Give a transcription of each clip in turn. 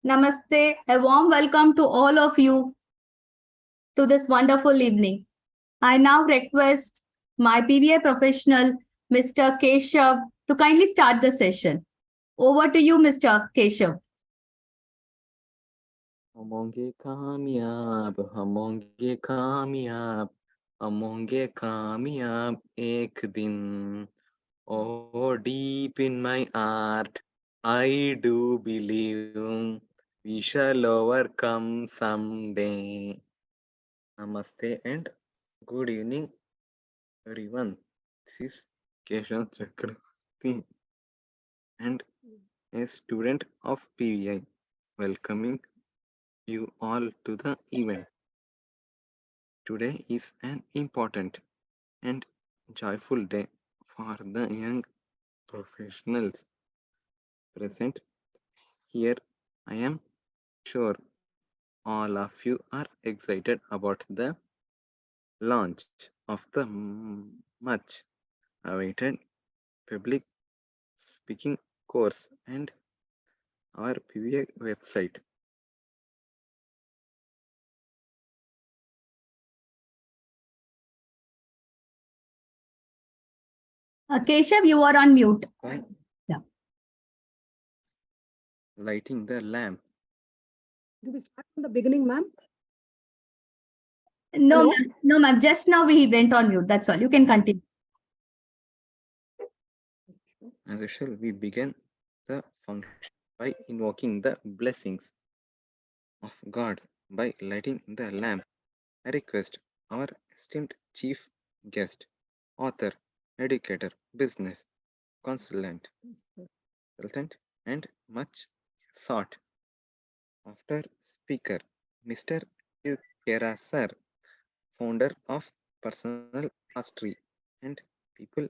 Namaste. A warm welcome to all of you to this wonderful evening. I now request my PVI professional, Mr. Keshav, to kindly start the session. Over to you, Mr. Keshav. होंगे कामयाब होंगे कामयाब एक दिन. Oh, deep in my heart, I do believe we shall overcome someday. Namaste and good evening, everyone. This is Keshav Chakravarti and a student of PVI, welcoming you all to the event. Today is an important and joyful day for the young professionals present here. I am sure all of you are excited about the launch of the much awaited public speaking course and our PVA website. Keshav, you are on mute. Yeah. Lighting the lamp. Do we start from the beginning, ma'am? No, ma'am. Just now we went on mute. That's all. You can continue. As usual, we begin the function by invoking the blessings of God by lighting the lamp. I request our esteemed chief guest, author, educator, business consultant, and much sought after speaker, Mr. Kera sir, founder of Personal Mastery and People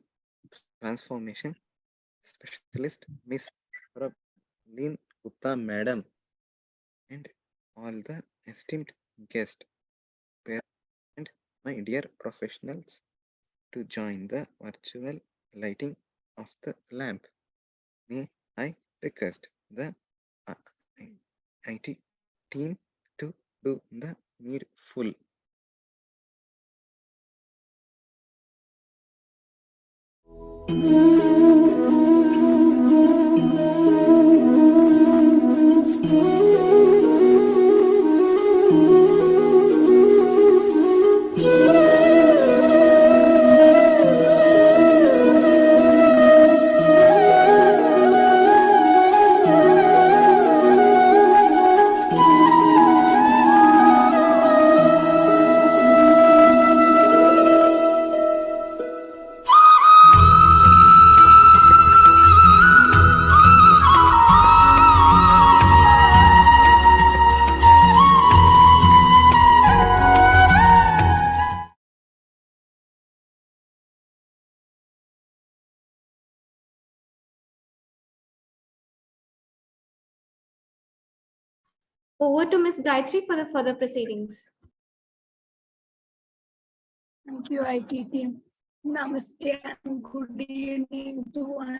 Transformation Specialist, Miss Lynn Gupta Madam, and all the esteemed guests and my dear professionals to join the virtual lighting of the lamp. May I request the IT team to do the needful. Over to Ms. Gayatri for the further proceedings. Thank you, IT team. Namaste and good evening to one.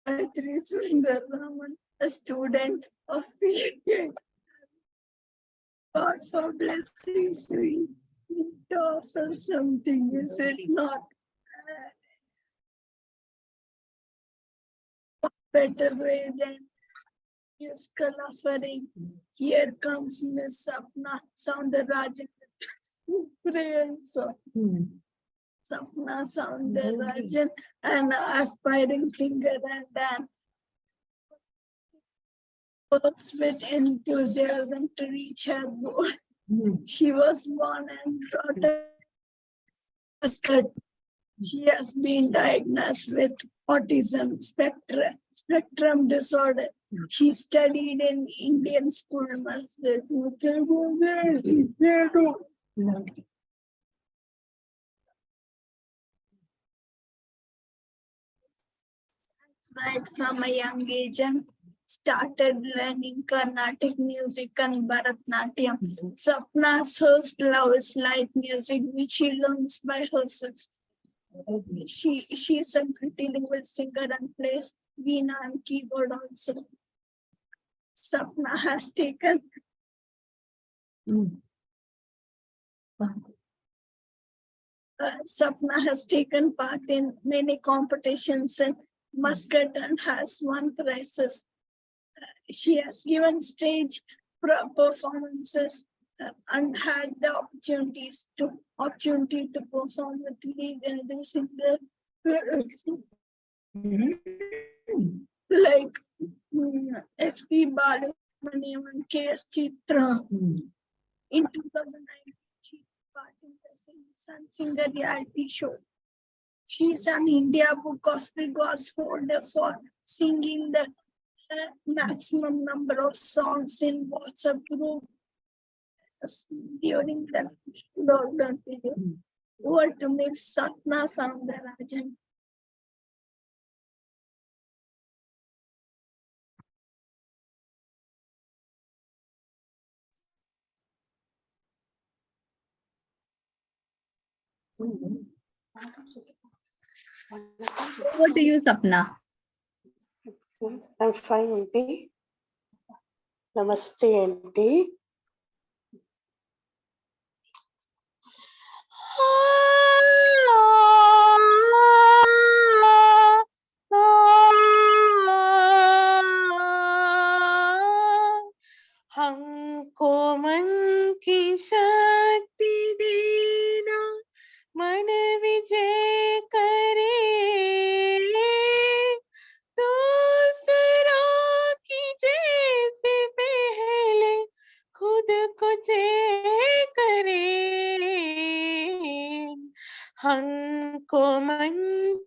Gayatri Sundar Raman, a student of PVI. God for blessings me to offer something, is it not? Better way than his offering. Here comes Miss Sapna Soundarajan. Prayers of Sapna Soundarajan, an aspiring singer and dan works with enthusiasm to reach her goal. She was born and brought up. She has been diagnosed with autism spectrum disorder. She studied in Indian school. Right from a young age and started learning Carnatic music and Bharatnatyam. Sapna's first love is light music, which she learns by herself. She is a multilingual singer and plays veena and keyboard also. Sapna has taken Sapna has taken part in many competitions in Muscat and has won prizes. She has given stage performances and had the opportunity to perform with legendary singers like S.P. Balasubramaniam and K.S. Chitra. In 2009, she part in the Sun Singer reality show. She is an India Book of Records holder for singing the maximum number of songs in WhatsApp group during the lockdown period. Over to Ms. Satna Soundarajan. Over to you, Sapna. I'm fine, auntie. Namaste, auntie. हमको मन की शक्ति देना, मन विजय करे, दूसरों की जैसे पहले खुद को जय करे। हमको मन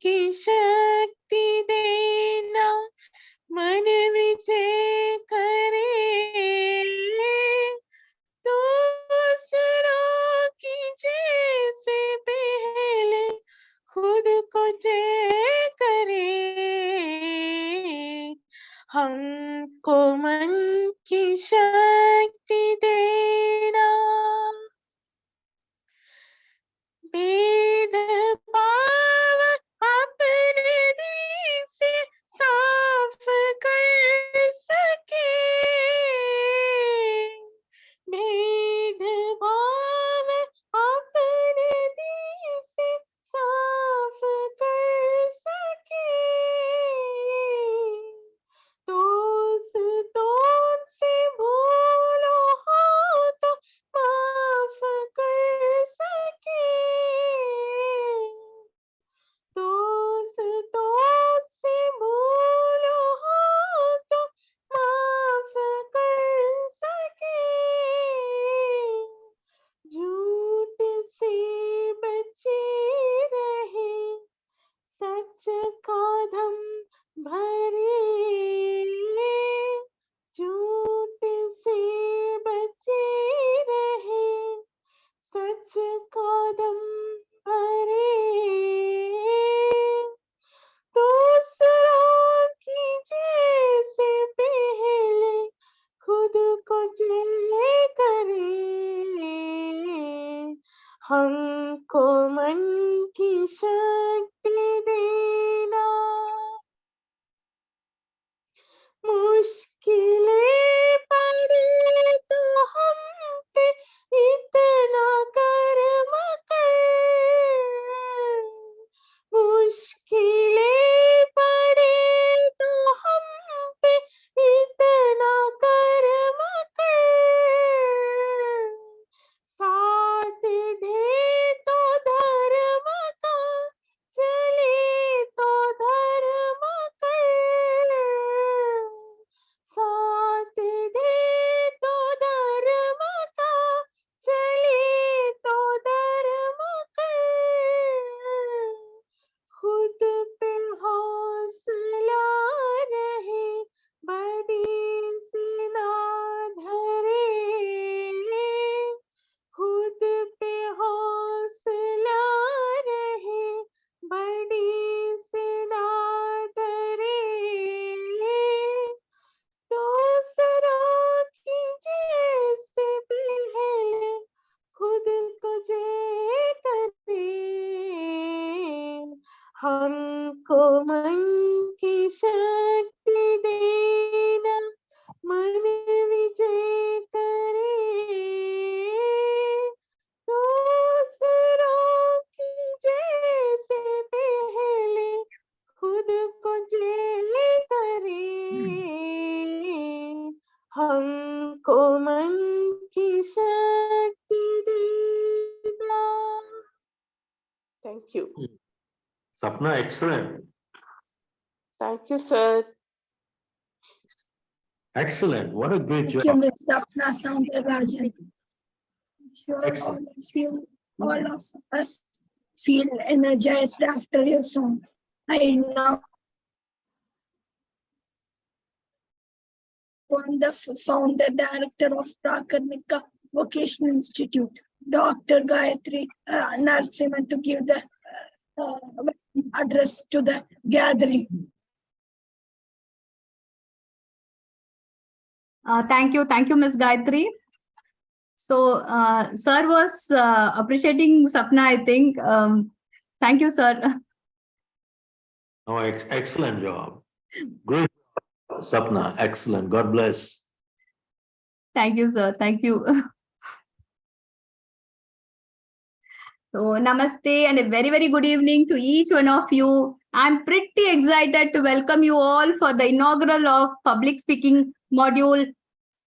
की शक्ति देना, मन विजय करे, दूसरों की जैसे पहले खुद को जय करे। हमको मन की शक्ति देना, भेदभाव अपने दिल से साफ कर सके, भेदभाव अपने दिल से साफ कर सके, दोस्तों से भूलो हो तो माफ कर सके, दोस्तों से भूलो हो तो माफ कर सके, झूठ से बचे रहे, सच का दम भरे, झूठ से बचे रहे, सच का दम भरे, दूसरों की जैसे पहले खुद को जय करे। हमको मन की शक्ति देना, मुश्किलें पड़े तो हम पे इतना करम कर, मुश्किलें पड़े तो हम पे इतना करम कर, साथ दे तो धर्म का, चले तो धर्म कर, साथ दे तो धर्म का, चले तो धर्म कर, खुद पे हौसला रहे, बड़ी सी ना धरे, खुद पे हौसला रहे, बड़ी से ना डरे, दूसरों की जैसे पहले खुद को जय करे। हमको मन की शक्ति देना, मन हमको मन की शक्ति देना. Thank you. Sapna, excellent. Thank you, sir. Excellent. What a great Thank you, job. Ms. Sapna Soundarajan. Sure, all of us feel energized after your song. I now want the founder director of Prakramika Vocational Institute, Dr. Gayatri Narasimhan, to give the address to the gathering. Thank you, Ms. Gayatri. So, sir was appreciating Sapna, I think. Thank you, sir. Oh, excellent job. Great job, Sapna. Excellent. God bless. Thank you, sir. Thank you. So, namaste and a very, very good evening to each one of you. I'm pretty excited to welcome you all for the inaugural of public speaking module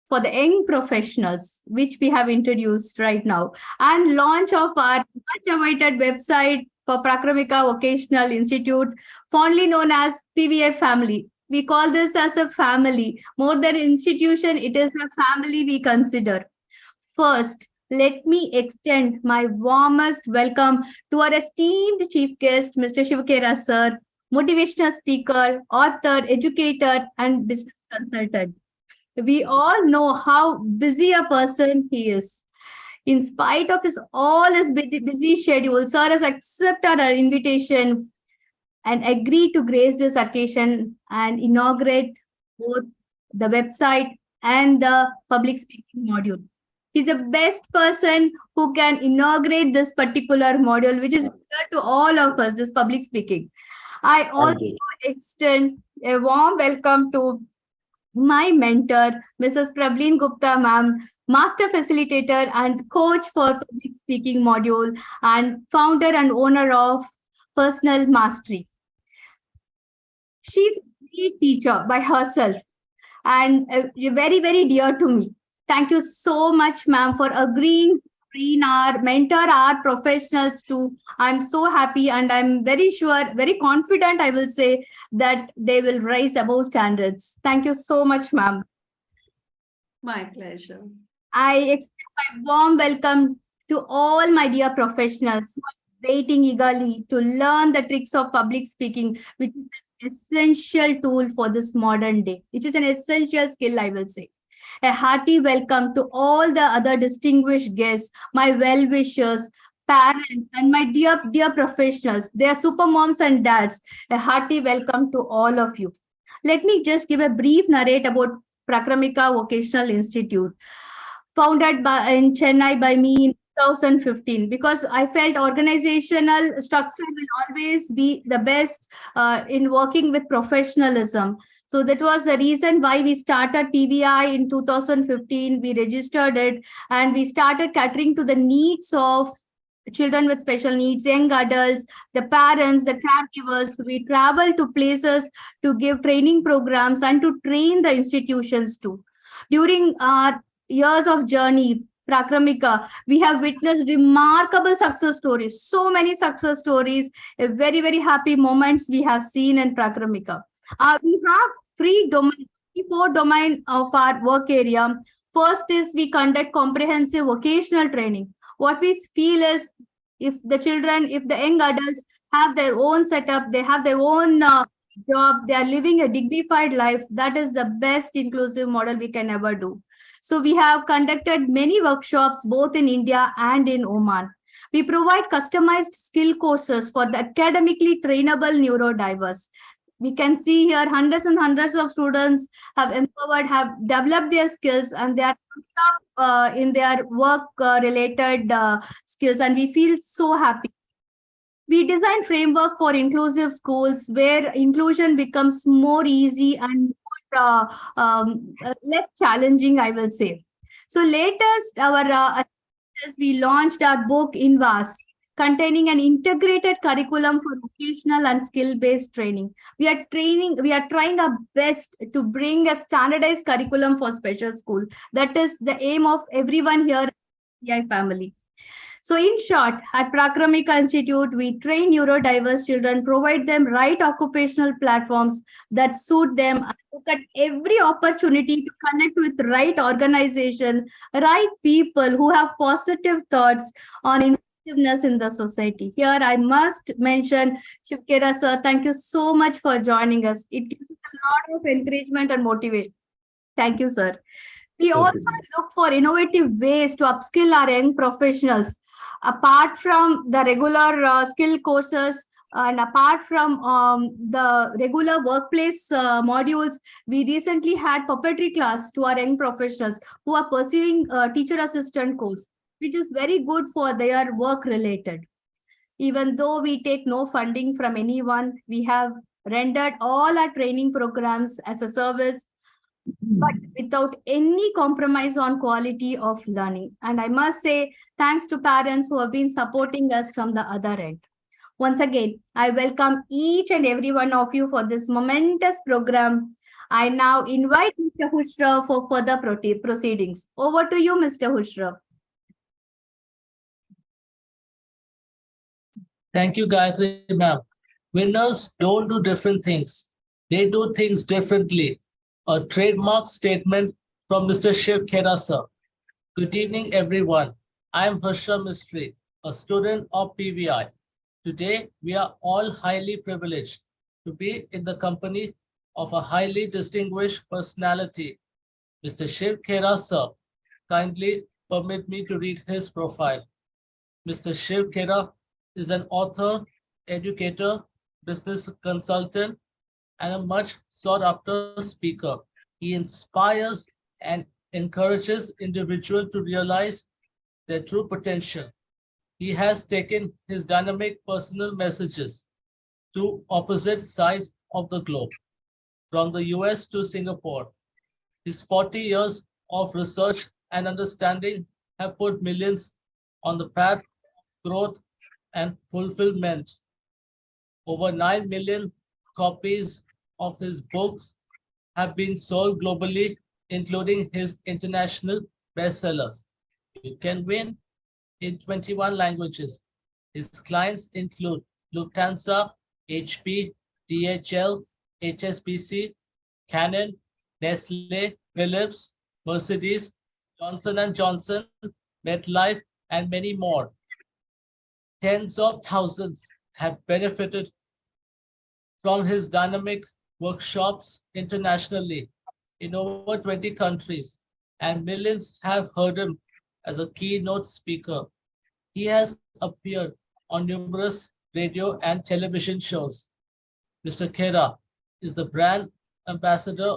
for the young professionals, which we have introduced right now, and launch of our much awaited website for Prakramika Vocational Institute, fondly known as PVI family. We call this as a family. More than an institution, it is a family we consider. First, let me extend my warmest welcome to our esteemed chief guest, Mr. Shivakera sir, motivational speaker, author, educator, and business consultant. We all know how busy a person he is. In spite of all his busy schedule, sir has accepted our invitation and agreed to grace this occasion and inaugurate both the website and the public speaking module. He's the best person who can inaugurate this particular module, which is dear to all of us, this public speaking. I also extend a warm welcome to my mentor, Mrs. Pravleen Gupta ma'am, master facilitator and coach for public speaking module and founder and owner of Personal Mastery. She's a great teacher by herself and very, very dear to me. Thank you so much, ma'am, for agreeing to train our mentor, our professionals too. I'm so happy and I'm very sure, very confident, I will say, that they will rise above standards. Thank you so much, ma'am. My pleasure. I extend my warm welcome to all my dear professionals who are waiting eagerly to learn the tricks of public speaking, which is an essential tool for this modern day, which is an essential skill, I will say. A hearty welcome to all the other distinguished guests, my well-wishers, parents, and my dear professionals. They are super moms and dads. A hearty welcome to all of you. Let me just give a brief narrate about Prakramika Vocational Institute, founded in Chennai by me in 2015, because I felt organizational structure will always be the best in working with professionalism. So that was the reason why we started PVI in 2015. We registered it and we started catering to the needs of children with special needs, young adults, the parents, the caregivers. We travel to places to give training programs and to train the institutions too. During our years of journey, Prakramika, we have witnessed remarkable success stories, so many success stories, very, very happy moments we have seen in Prakramika. We have four domain of our work area. First is we conduct comprehensive vocational training. What we feel is if the children, if the young adults have their own setup, they have their own job, they are living a dignified life, that is the best inclusive model we can ever do. So we have conducted many workshops both in India and in Oman. We provide customized skill courses for the academically trainable neurodiverse. We can see here hundreds and hundreds of students have empowered, have developed their skills, and they are in their work related skills, and we feel so happy. We design framework for inclusive schools where inclusion becomes more easy and more, less challenging, I will say. So latest, we launched our book Invas, containing an integrated curriculum for vocational and skill-based training. We are trying our best to bring a standardized curriculum for special school. That is the aim of everyone here in the PVI family. So in short, at Prakramika Institute, we train neurodiverse children, provide them right occupational platforms that suit them, and look at every opportunity to connect with right organization, right people who have positive thoughts on inclusiveness in the society. Here, I must mention Shivkera sir. Thank you so much for joining us. It gives us a lot of encouragement and motivation. Thank you, sir. We Thank also you. look for innovative ways to upskill our young professionals. Apart from the regular skill courses and apart from the regular workplace modules, we recently had puppetry class to our young professionals who are pursuing teacher assistant course, which is very good for their work related. Even though we take no funding from anyone, we have rendered all our training programs as a service, but without any compromise on quality of learning. And I must say, thanks to parents who have been supporting us from the other end. Once again, I welcome each and every one of you for this momentous program. I now invite Mr. Hushra for further proceedings. Over to you, Mr. Hushra. Thank you, Gayatri ma'am. Winners don't do different things. They do things differently. A trademark statement from Mr. Shiv Khera sir. Good evening, everyone. I am Harsha Mistry, a student of PVI. Today, we are all highly privileged to be in the company of a highly distinguished personality. Mr. Shiv Khera sir, kindly permit me to read his profile. Mr. Shiv Khera is an author, educator, business consultant, and a much sought after speaker. He inspires and encourages individuals to realize their true potential. He has taken his dynamic personal messages to opposite sides of the globe, from the US to Singapore. His 40 years of research and understanding have put millions on the path of growth and fulfillment. Over 9 million copies of his books have been sold globally, including his international bestsellers. You can win in 21 languages. His clients include Lufthansa, HP, DHL, HSBC, Canon, Nestle, Philips, Mercedes, Johnson & Johnson, MetLife, and many more. Tens of thousands have benefited from his dynamic workshops internationally in over 20 countries, and millions have heard him as a keynote speaker. He has appeared on numerous radio and television shows. Mr. Khera is the brand ambassador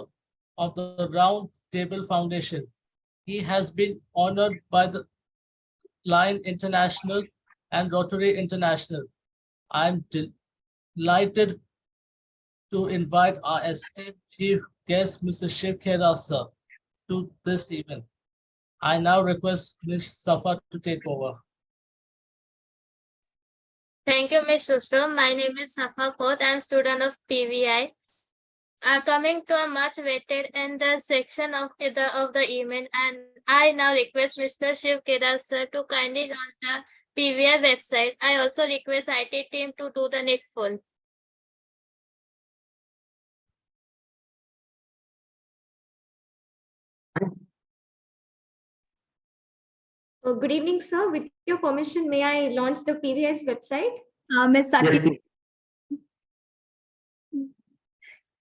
of the Round Table Foundation. He has been honored by the Lion International and Rotary International. I'm delighted to invite our esteemed chief guest, Mr. Shiv Khera sir, to this event. I now request Ms. Safa to take over. Thank you, Ms. Shusra. My name is Safa Khoth. I am student of PVI. I'm coming to a much waited in the section of the event, and I now request Mr. Shiv Khera sir to kindly launch the PVI website. I also request IT team to do the needful. Good evening, sir. With your permission, may I launch the PVI's website? Ms. Yes, Sakila. please.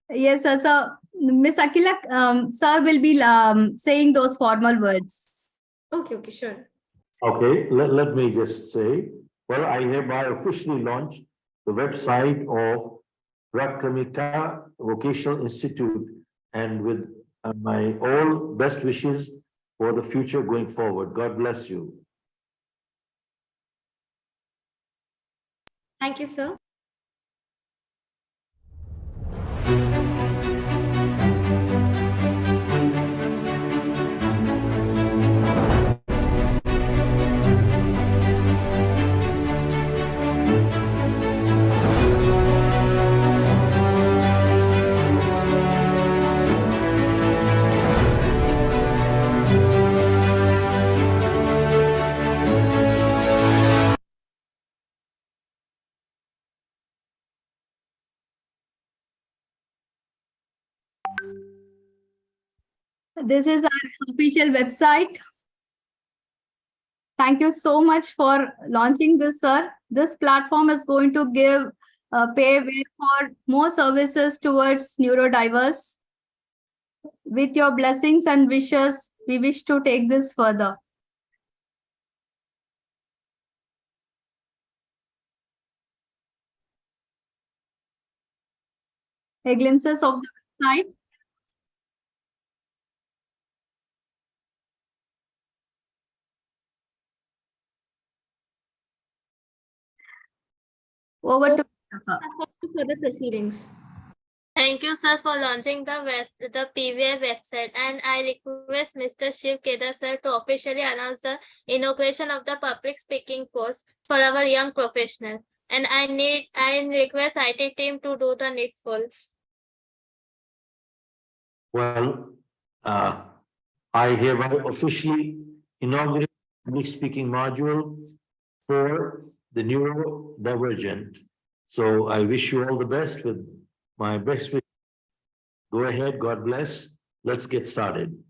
Yes, sir. So, Ms. Akila, sir will be saying those formal words. Okay, sure. Okay, let me just say, well, I hereby officially launched the website of Prakramika Vocational Institute, and with my all best wishes for the future going forward. God bless you. Thank you, sir. This is our official website. Thank you so much for launching this, sir. This platform is going to give pay way for more services towards neurodiverse. With your blessings and wishes, we wish to take this further. A glimpses of the website. Over to Safa. For the proceedings. Thank you, sir, for launching the PVI website, and I request Mr. Shiv Kedar, sir, to officially announce the inauguration of the public speaking course for our young professional. And I request IT team to do the needful. Well, I hereby officially inaugurate the public speaking module for the neurodivergent. So I wish you all the best with my best wishes. Go ahead, God bless. Let's get started.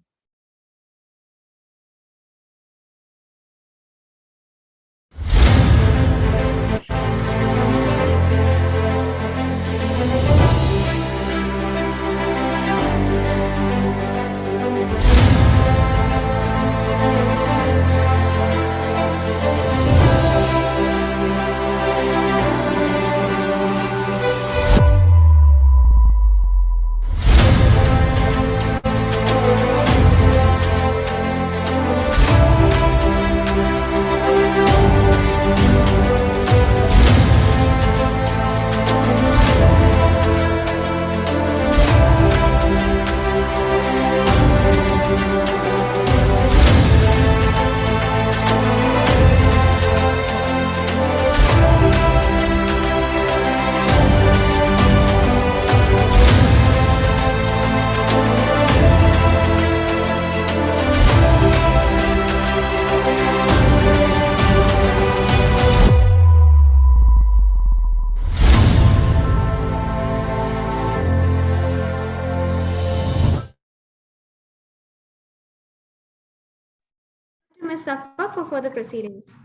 Ms. Safa for further proceedings.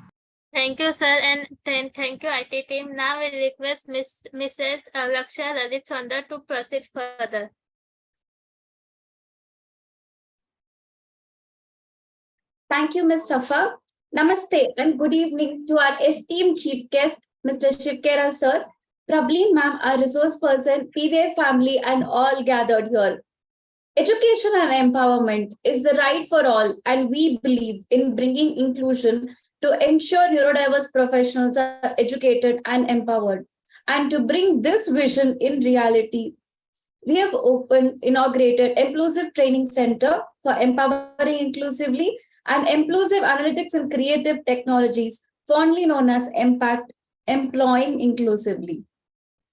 Thank you, sir, and thank you, IT team. Now I request Mrs. Lakshya Lalit Sundar to proceed further. Thank you, Ms. Safa. Namaste and good evening to our esteemed chief guest, Mr. Shivkera sir, Prableen ma'am, our resource person, PVI family, and all gathered here. Education and empowerment is the right for all, and we believe in bringing inclusion to ensure neurodiverse professionals are educated and empowered. And to bring this vision in reality, we have inaugurated Inclusive Training Center for Empowering Inclusively and Inclusive Analytics and Creative Technologies, fondly known as Impact, Employing Inclusively.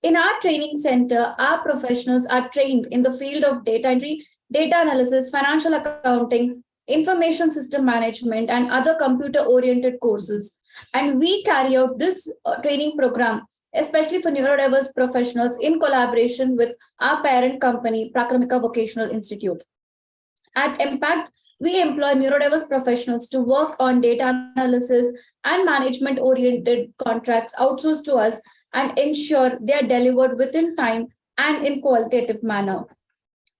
In our training center, our professionals are trained in the field of data entry, data analysis, financial accounting, information system management, and other computer-oriented courses. And we carry out this training program, especially for neurodiverse professionals, in collaboration with our parent company, Prakramika Vocational Institute. At Impact, we employ neurodiverse professionals to work on data analysis and management-oriented contracts outsourced to us and ensure they are delivered within time and in qualitative manner.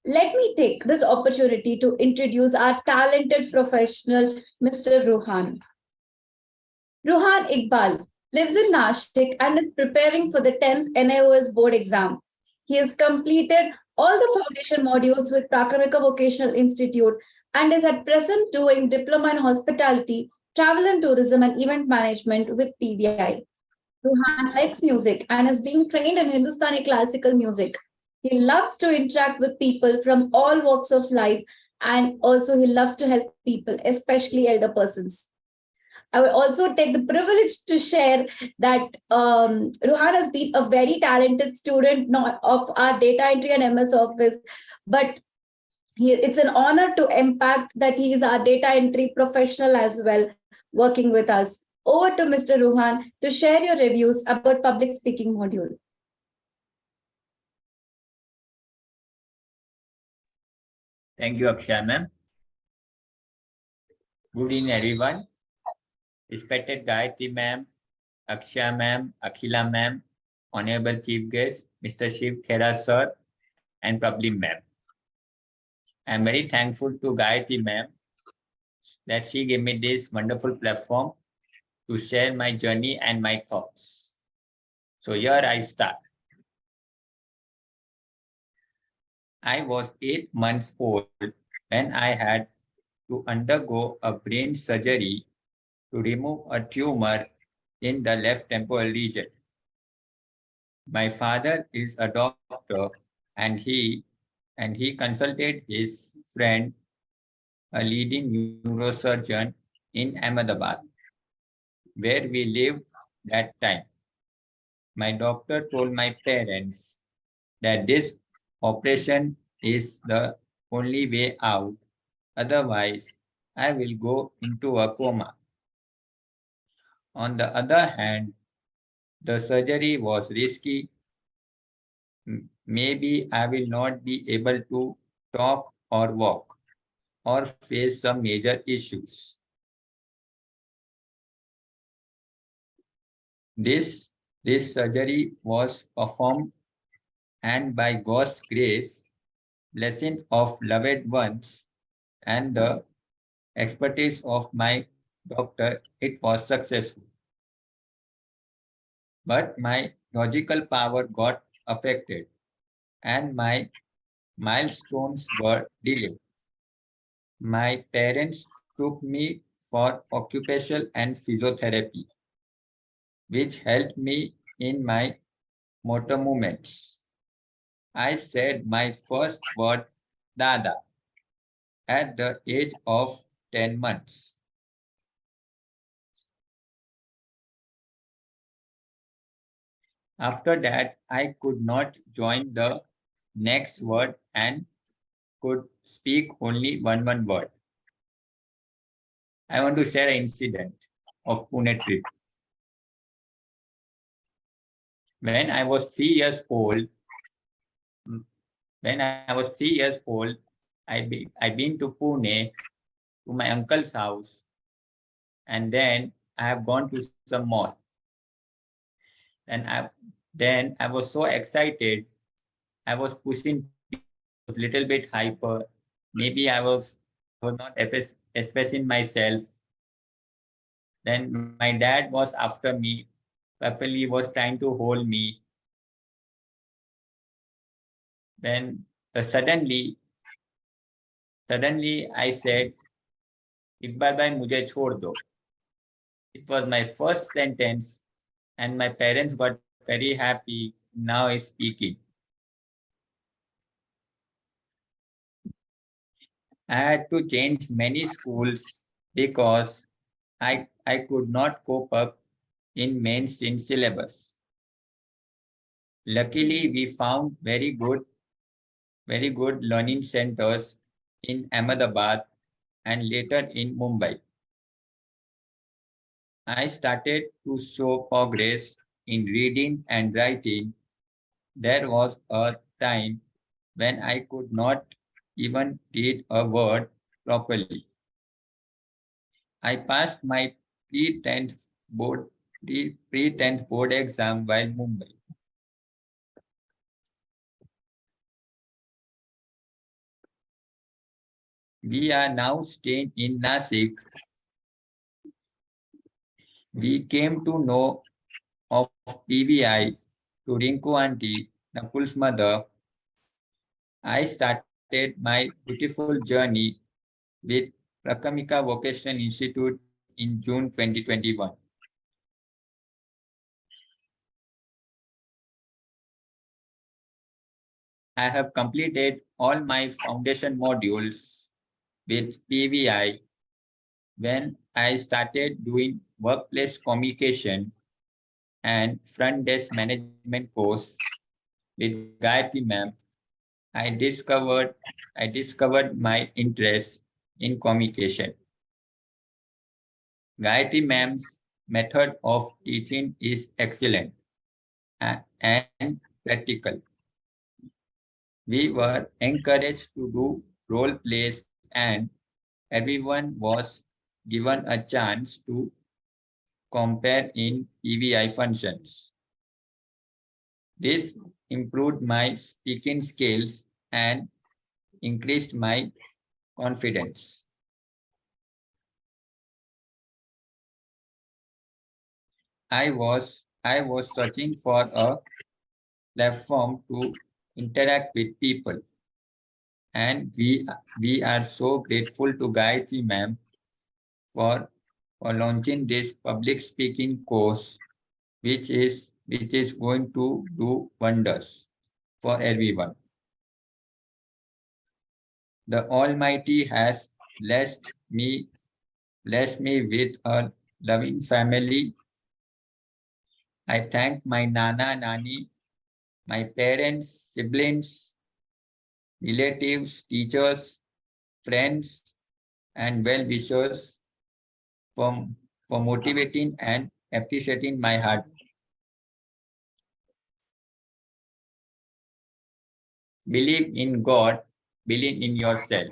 Let me take this opportunity to introduce our talented professional, Mr. Ruhan. Ruhan Iqbal lives in Nashik and is preparing for the 10th NIOS board exam. He has completed all the foundation modules with Prakramika Vocational Institute and is at present doing diploma in hospitality, travel and tourism, and event management with PVI. Ruhan likes music and is being trained in Hindustani classical music. He loves to interact with people from all walks of life, and also he loves to help people, especially elder persons. I will also take the privilege to share that Ruhan has been a very talented student of our data entry and MS Office, but it's an honor to Impact that he is our data entry professional as well, working with us. Over to Mr. Ruhan to share your reviews about public speaking module. Thank you, Akshay ma'am. Good evening, everyone. Respected Gayatri ma'am, Akshay ma'am, Akhila ma'am, Honorable Chief Guest, Mr. Shiv Khera sir, and Prablim ma'am. I am very thankful to Gayatri ma'am that she gave me this wonderful platform to share my journey and my thoughts. So here I start. I was 8 months old when I had to undergo a brain surgery to remove a tumor in the left temporal region. My father is a doctor and he consulted his friend, a leading neurosurgeon in Ahmedabad, where we lived that time. My doctor told my parents that this operation is the only way out, otherwise I will go into a coma. On the other hand, the surgery was risky. Maybe I will not be able to talk or walk or face some major issues. This surgery was performed, and by God's grace, blessings of loved ones, and the expertise of my doctor, it was successful. But my logical power got affected and my milestones were delayed. My parents took me for occupational and physiotherapy, which helped me in my motor movements. I said my first word, Dada, at the age of 10 months. After that, I could not join the next word and could speak only one word. I want to share an incident of Pune trip. When I was 3 years old, I been to Pune to my uncle's house, and then I have gone to some mall. Then I was so excited. I was pushing a little bit hyper. Maybe I was not expressing myself. Then my dad was after me. Papali was trying to hold me. Then suddenly I said, "Iqbal bhai, mujhe chhod do." It was my first sentence, and my parents got very happy. Now he's speaking. I had to change many schools because I could not cope up in mainstream syllabus. Luckily, we found very good learning centers in Ahmedabad and later in Mumbai. I started to show progress in reading and writing. There was a time when I could not even read a word properly. I passed my pre-10th board exam while Mumbai. We are now staying in Nasik. We came to know of PVI to Rinku auntie, Nakul's mother. I started my beautiful journey with Prakramika Vocational Institute in June 2021. I have completed all my foundation modules with PVI. When I started doing workplace communication and front desk management course with Gayatri ma'am, I discovered my interest in communication. Gayatri ma'am's method of teaching is excellent and practical. We were encouraged to do role plays and everyone was given a chance to compare in PVI functions. This improved my speaking skills and increased my confidence. I was searching for a platform to interact with people, and we are so grateful to Gayatri ma'am for launching this public speaking course, which is going to do wonders for everyone. The Almighty has blessed me with a loving family. I thank my Nana, Nani, my parents, siblings, relatives, teachers, friends, and well-wishers for motivating and appreciating my heart. Believe in God, believe in yourself.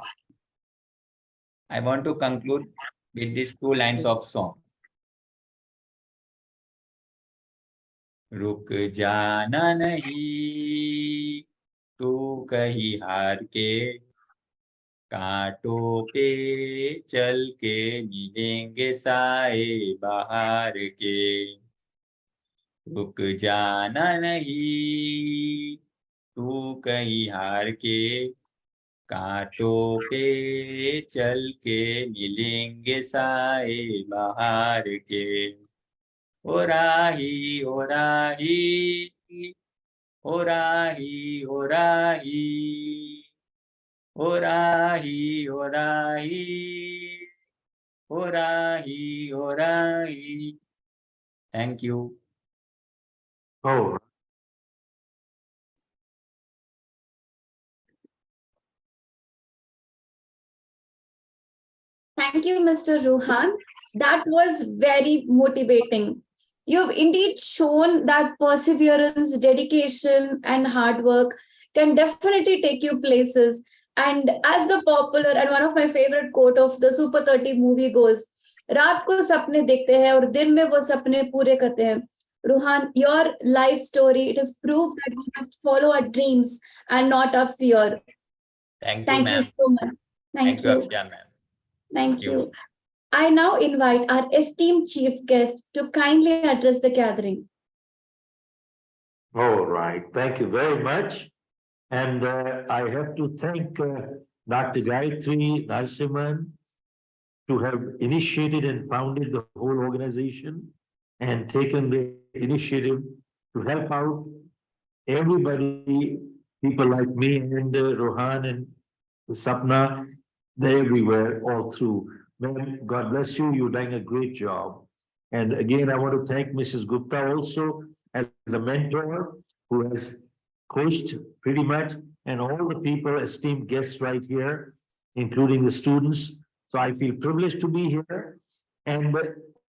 I want to conclude with these 2 lines of song. रुक जाना नहीं तू कहीं हार के कांटों पे चल के मिलेंगे साए बाहर के रुक जाना नहीं तू कहीं हार के कांटों पे चल के मिलेंगे साए बाहर के ओ राही ओ राही ओ राही ओ राही ओ राही ओ राही ओ राही ओ राही. Thank you. Oh, Thank you, Mr. Ruhan. That was very motivating. You've indeed shown that perseverance, dedication, and hard work can definitely take you places. And as the popular and one of my favorite quote of the Super 30 movie goes, रात को सपने देखते हैं और दिन में वो सपने पूरे करते हैं. Ruhan, your life story, it is proof that we must follow our dreams and not our fear. Thank you, Thank you ma'am. so much. Thank you, Akshay, ma'am. Thank you. I now invite our esteemed chief guest to kindly address the gathering. all right. Thank you very much. And I have to thank Dr. Gayatri Narasimhan to have initiated and founded the whole organization and taken the initiative to help out everybody, people like me and Rohan and Sapna, they're everywhere, all through. Man, God bless you. You're doing a great job. And again, I want to thank Mrs. Gupta also as a mentor who has coached pretty much, and all the people, esteemed guests right here, including the students. So I feel privileged to be here. And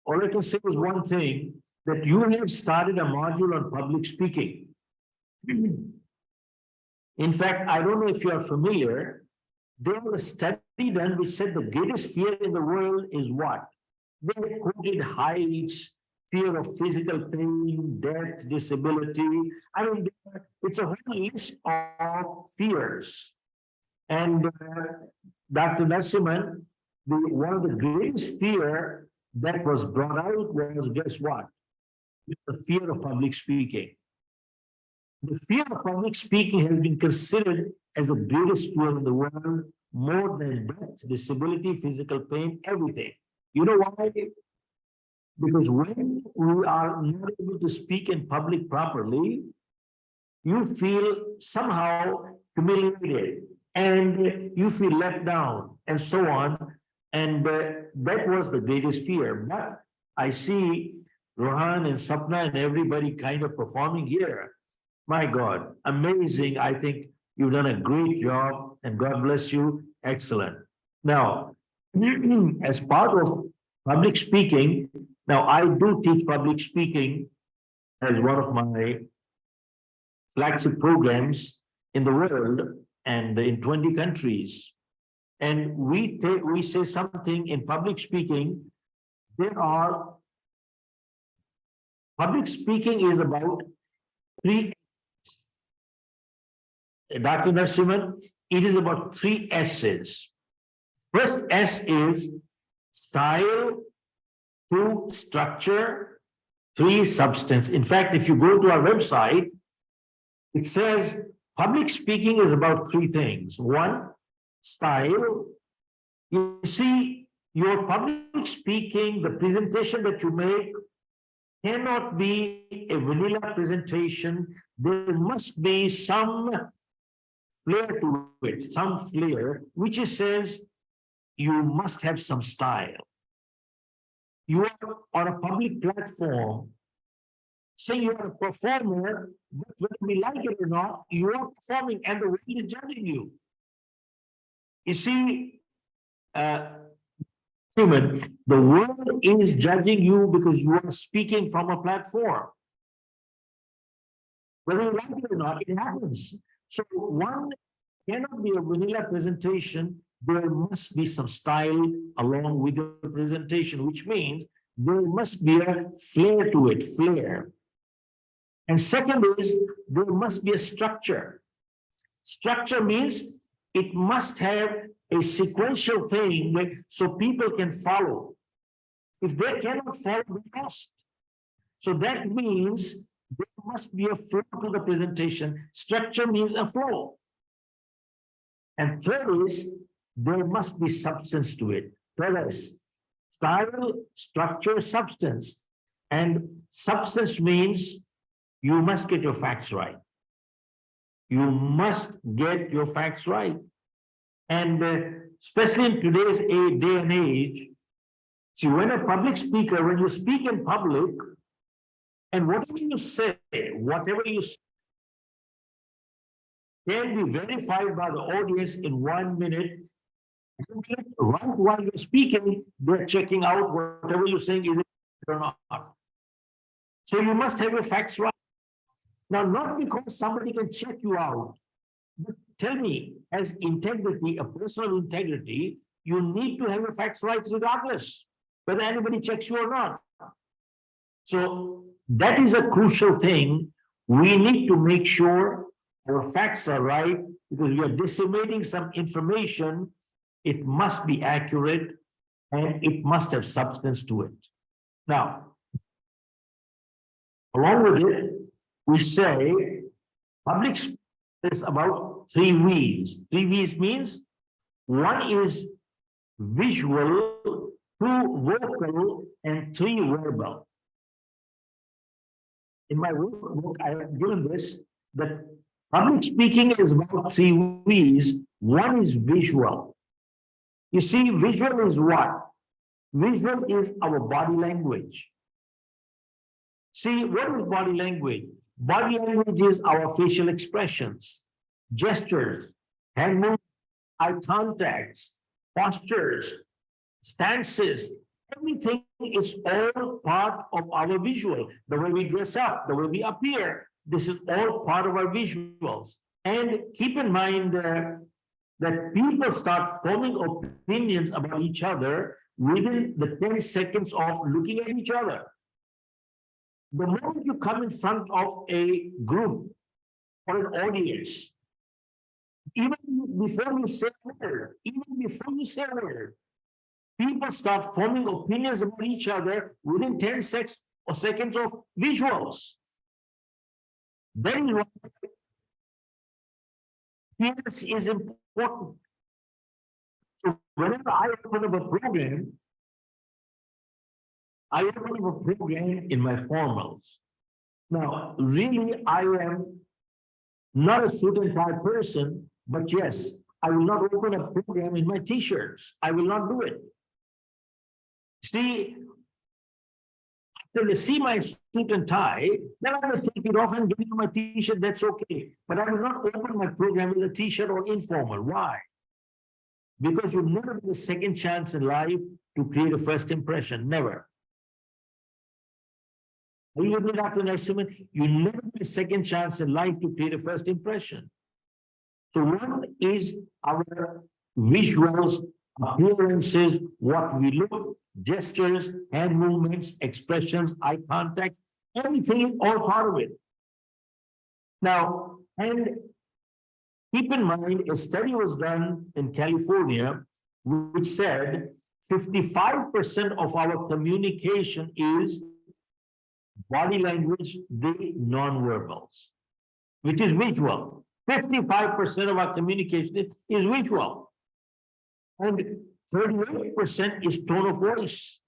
all I can say is one thing, that you have started a module on public speaking. In fact, I don't know if you are familiar, there was a study done which said the greatest fear in the world is what? They quoted heights, fear of physical pain, death, disability. I mean, it's a whole list of fears. And Dr. Narasimhan, one of the greatest fear that was brought out was, guess what? The fear of public speaking. The fear of public speaking has been considered as the greatest fear in the world, more than death, disability, physical pain, everything. You know why? Because when we are not able to speak in public properly, you feel somehow humiliated and you feel let down and so on. And that was the greatest fear. But I see Rohan and Sapna and everybody kind of performing here. My God, amazing. I think you've done a great job and God bless you. Excellent. Now, as part of public speaking, now I do teach public speaking as one of my flagship programs in the world and in 20 countries. and we say something in public speaking, public speaking is about three. Dr. Narasimhan, it is about 3 S's. First S is style, 2 structure, 3 substance. In fact, if you go to our website, it says public speaking is about 3 things. 1, style. You see, your public speaking, the presentation that you make cannot be a vanilla presentation. There must be some flair to it, some flair, which says you must have some style. You are on a public platform, saying you are a performer, but whether we like it or not, you are performing and the world is judging you. You see, the world is judging you because you are speaking from a platform. Whether you like it or not, it happens. So one cannot be a vanilla presentation. There must be some style along with your presentation, which means there must be a flair to it, flair. And second is, there must be a structure. Structure means it must have a sequential thing so people can follow. If they cannot follow, they're lost. So that means there must be a flow to the presentation. Structure means a flow. And third is, there must be substance to it. Third is style, structure, substance. And substance means you must get your facts right. You must get your facts right. And especially in today's day and age, see, when a public speaker, when you speak in public, and whatever you say can be verified by the audience in 1 minute. Right while you're speaking, they're checking out whatever you're saying, is it or not. So you must have your facts right. Now, not because somebody can check you out, but tell me, as integrity, a personal integrity, you need to have your facts right regardless, whether anybody checks you or not. So that is a crucial thing. We need to make sure our facts are right, because we are disseminating some information. It must be accurate and it must have substance to it. Now, along with it, we say public speaking is about 3 V's. 3 V's means 1 is visual, 2 vocal, and 3 verbal. In my workbook, I have given this, that public speaking is about 3 V's. 1 is visual. You see, visual is what? Visual is our body language. See, what is body language? Body language is our facial expressions, gestures, hand movements, eye contacts, postures, stances. Everything is all part of our visual. The way we dress up, the way we appear, this is all part of our visuals. And keep in mind that people start forming opinions about each other within the 10 seconds of looking at each other. The moment you come in front of a group or an audience, even before you say a word, people start forming opinions about each other within 10 seconds of visuals. That is why appearance is important. So whenever I open up a program, I open up a program in my formals. Now, really, I am not a suit and tie person, but yes, I will not open a program in my t-shirts. I will not do it. See, after they see my suit and tie, then I will take it off and give you my t-shirt, that's okay. But I will not open my program with a t-shirt or informal. Why? Because you never get a second chance in life to create a first impression. Never. Are you with me, Dr. Narasimhan? You never get a second chance in life to create a first impression. So 1 is our visuals, appearances, what we look, gestures, hand movements, expressions, eye contact, everything is all part of it. Now, and keep in mind, a study was done in California, which said 55% of our communication is body language, the non-verbals, which is visual. 55% of our communication is visual. And 38% is tone of voice.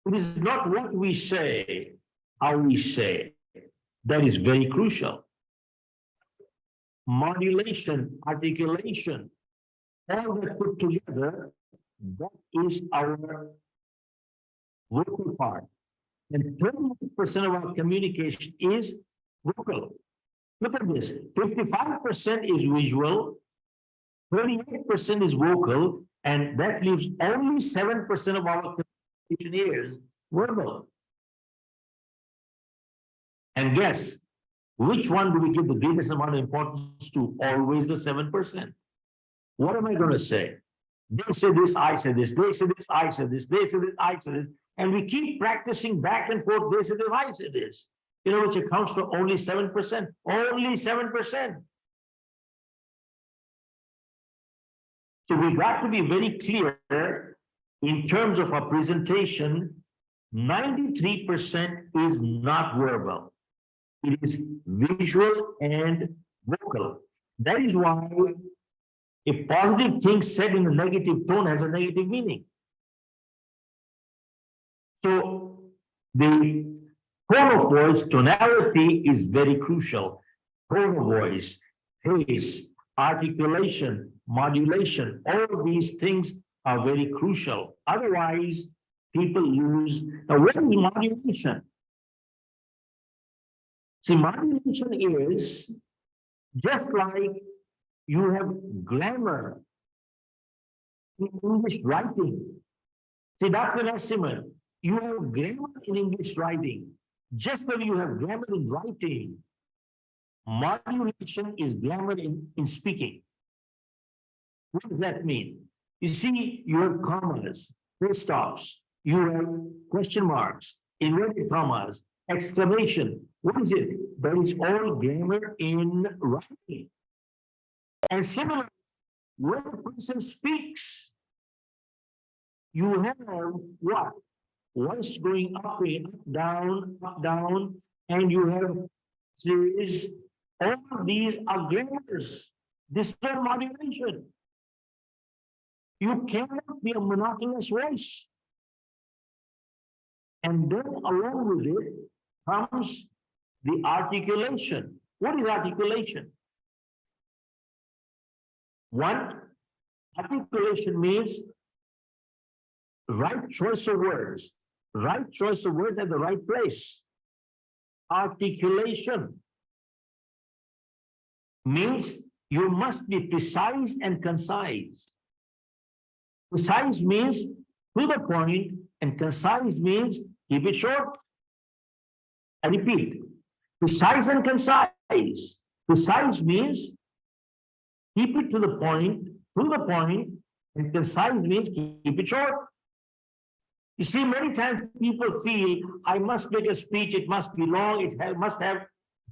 It is not what we say, how we say. That is very crucial. Modulation, articulation, all that put together, that is our vocal part. And 30% of our communication is vocal. Look at this, 55% is visual, 38% is vocal, and that leaves only 7% of our communication is verbal. And guess, which one do we give the greatest amount of importance to? Always the 7%. What am I going to say? They say this, I say this, they say this, I say this, they say this, I say this, and we keep practicing back and forth, they say this, I say this. You know, which accounts for only 7%, only 7%. So we got to be very clear in terms of our presentation, 93% is not verbal. It is visual and vocal. That is why a positive thing said in a negative tone has a negative meaning. So the tone of voice, tonality is very crucial. Tone of voice, pace, articulation, modulation, all of these things are very crucial. Otherwise, people lose. Now, what is modulation? See, modulation is just like you have grammar in English writing. See, Dr. Narasimhan, you have grammar in English writing. Just like you have grammar in writing, modulation is grammar in speaking. What does that mean? You see, you have commas, full stops, you have question marks, inverted commas, exclamation. What is it? That is all grammar in writing. And similarly, when a person speaks, you have what? Voice going up, down, and you have series. All of these are grammars. This is modulation. You cannot be a monotonous voice. And then along with it comes the articulation. What is articulation? One, articulation means right choice of words. Right choice of words at the right place. Articulation means you must be precise and concise. Precise means to the point, and concise means keep it short. I repeat, precise and concise. Precise means keep it to the point, and concise means keep it short. You see, many times people feel, I must make a speech, it must be long, it must have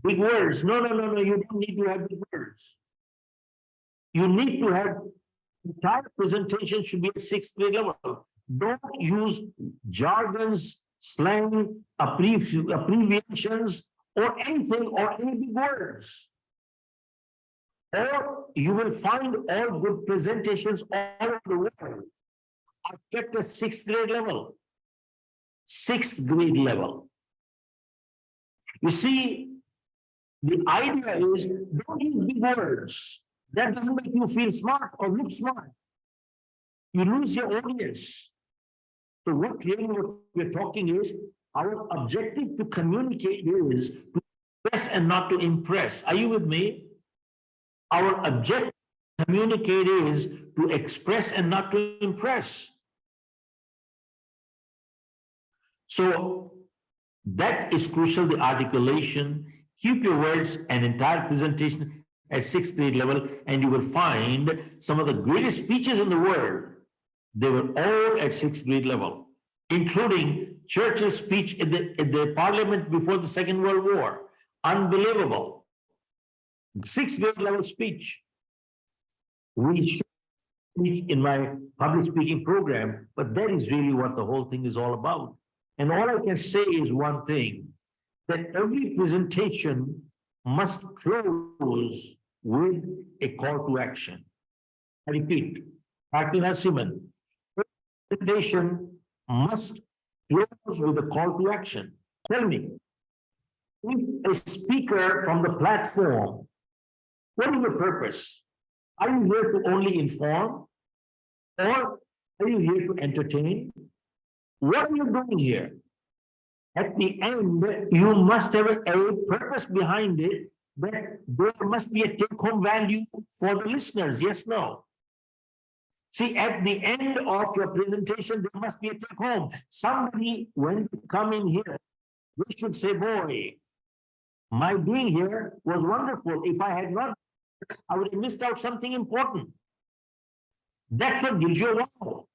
big words. No, you don't need to have big words. You need to have, entire presentation should be at 6th grade level. Don't use jargons, slang, abbreviations, or anything, or any big words. Or you will find all good presentations all over the world are kept at 6th grade level. 6th grade level. You see, the idea is don't use big words. That doesn't make you feel smart or look smart. You lose your audience. So what we're talking is, our objective to communicate is to express and not to impress. Are you with me? Our objective to communicate is to express and not to impress. So that is crucial, the articulation. Keep your words and entire presentation at 6th grade level, and you will find some of the greatest speeches in the world. They were all at 6th grade level, including Churchill's speech in the parliament before the Second World War. Unbelievable. 6th grade level speech. We should speak in my public speaking program, but that is really what the whole thing is all about. And all I can say is one thing, that every presentation must close with a call to action. I repeat, Dr. Narasimhan, presentation must close with a call to action. Tell me, if a speaker from the platform, what is the purpose? Are you here to only inform, or are you here to entertain? What are you doing here? At the end, you must have a purpose behind it, that there must be a take-home value for the listeners. Yes, no? See, at the end of your presentation, there must be a take-home. Somebody, when they come in here, they should say, boy, my being here was wonderful. If I had not, I would have missed out something important. That's what gives you a wow.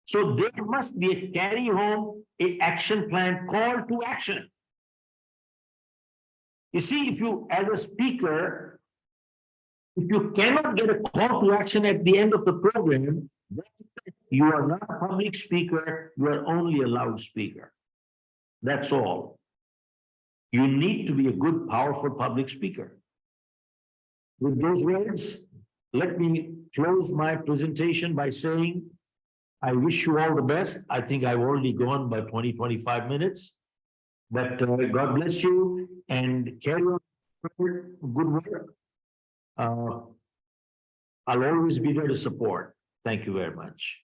So there must be a carry home, a action plan, call to action. You see, if you, as a speaker, if you cannot get a call to action at the end of the program, then you are not a public speaker, you are only a loudspeaker. That's all. You need to be a good, powerful public speaker. With those words, let me close my presentation by saying, I wish you all the best. I think I've already gone by 20-25 minutes, but God bless you and carry on good work. I'll always be there to support. Thank you very much.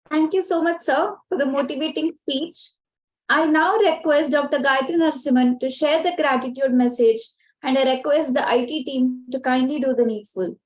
Thank you so much, sir, for the motivating speech. I now request Dr. Gayatri Narasimhan to share the gratitude message, and I request the IT team to kindly do the needful.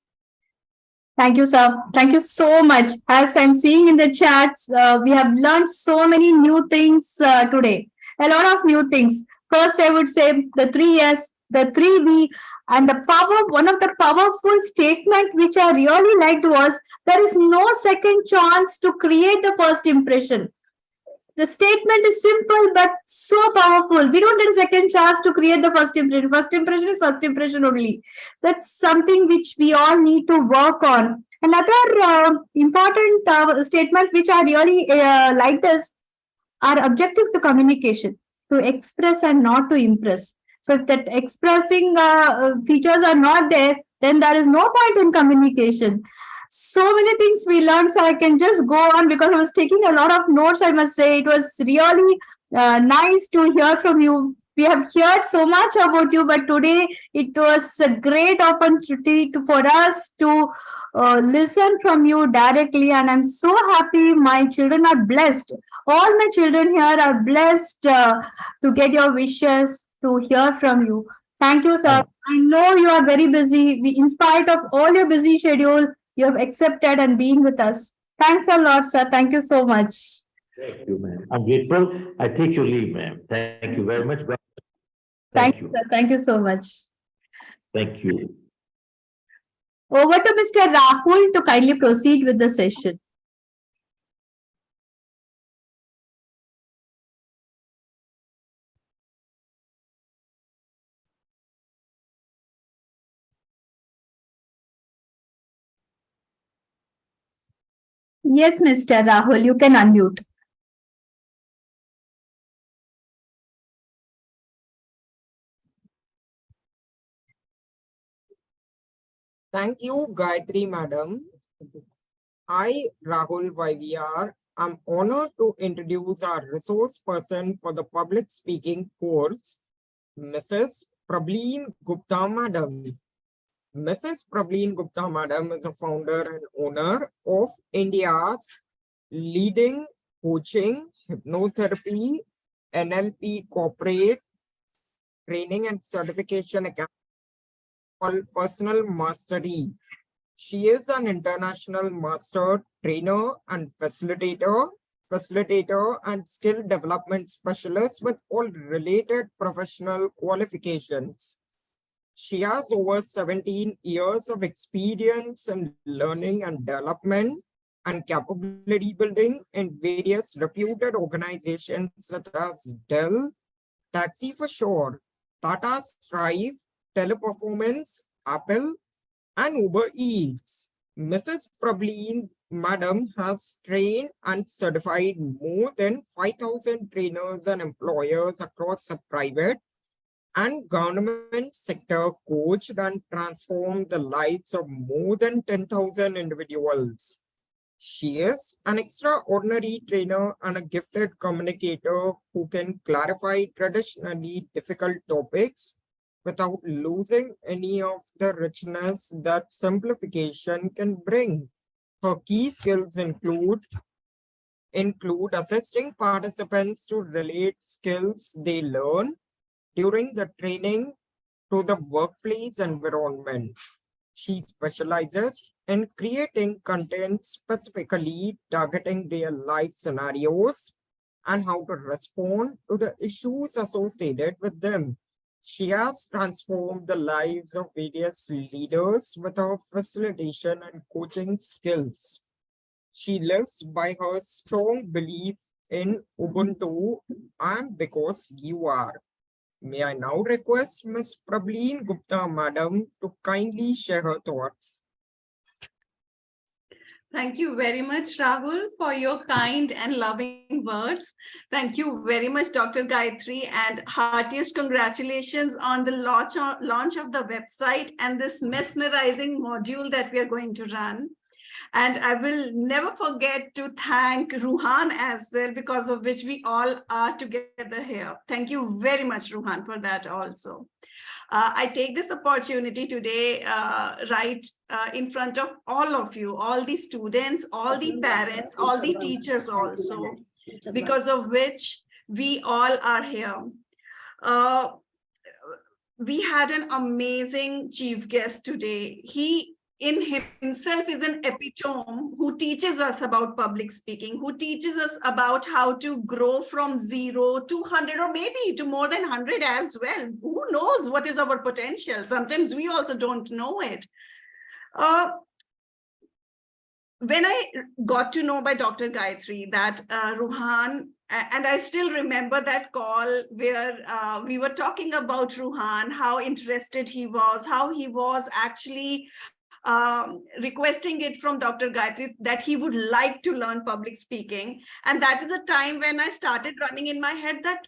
Thank you, sir. Thank you so much. As I'm seeing in the chats, we have learned so many new things today. A lot of new things. First, I would say the 3 S, the 3B, and the power, one of the powerful statement which I really liked was, there is no second chance to create the first impression. The statement is simple but so powerful. We don't get a second chance to create the first impression. First impression is first impression only. That's something which we all need to work on. Another important statement which I really liked is, our objective to communication, to express and not to impress. So if that expressing features are not there, then there is no point in communication. So many things we learned, so I can just go on because I was taking a lot of notes. I must say it was really nice to hear from you. We have heard so much about you, but today it was a great opportunity for us to listen from you directly, and I'm so happy. My children are blessed. All my children here are blessed to get your wishes, to hear from you. Thank you, sir. I know you are very busy. In spite of all your busy schedule, you have accepted and been with us. Thanks a lot, sir. Thank you so much. Thank you, ma'am. I'm grateful. I take your leave, ma'am. Thank you very much. Thank you, sir. Thank you so much. Thank you. Over to Mr. Rahul to kindly proceed with the session. Yes, Mr. Rahul, you can unmute. Thank you, Gayatri Madam. I, Rahul YVR, am honored to introduce our resource person for the public speaking course, Mrs. Prableen Gupta Madam. Mrs. Prableen Gupta Madam is a founder and owner of India's leading coaching, hypnotherapy, NLP corporate training and certification academy called Personal Mastery. She is an international master trainer and facilitator and skill development specialist with all related professional qualifications. She has over 17 years of experience in learning and development and capability building in various reputed organizations such as Dell, Taxi for Sure, Tata Strive, Teleperformance, Apple, and Uber Eats. Mrs. Prableen, Madam, has trained and certified more than 5,000 trainers and employers across the private and government sector, coached and transformed the lives of more than 10,000 individuals. She is an extraordinary trainer and a gifted communicator who can clarify traditionally difficult topics without losing any of the richness that simplification can bring. Her key skills include assisting participants to relate skills they learn during the training to the workplace environment. She specializes in creating content specifically targeting real life scenarios and how to respond to the issues associated with them. She has transformed the lives of various leaders with her facilitation and coaching skills. She lives by her strong belief in Ubuntu and because you are. May I now request Ms. Prableen Gupta, Madam, to kindly share her thoughts. Thank you very much, Rahul, for your kind and loving words. Thank you very much, Dr. Gayatri, and heartiest congratulations on the launch of the website and this mesmerizing module that we are going to run. And I will never forget to thank Ruhan as well, because of which we all are together here. Thank you very much, Ruhan, for that also. I take this opportunity today right in front of all of you, all the students, all the parents, all the teachers also, because of which we all are here. We had an amazing chief guest today. He in himself is an epitome who teaches us about public speaking, who teaches us about how to grow from 0 to 100 or maybe to more than 100 as well. Who knows what is our potential? Sometimes we also don't know it. When I got to know by Dr. Gayatri that Ruhan, and I still remember that call where we were talking about Ruhan, how interested he was, how he was actually requesting it from Dr. Gayatri that he would like to learn public speaking. And that is a time when I started running in my head that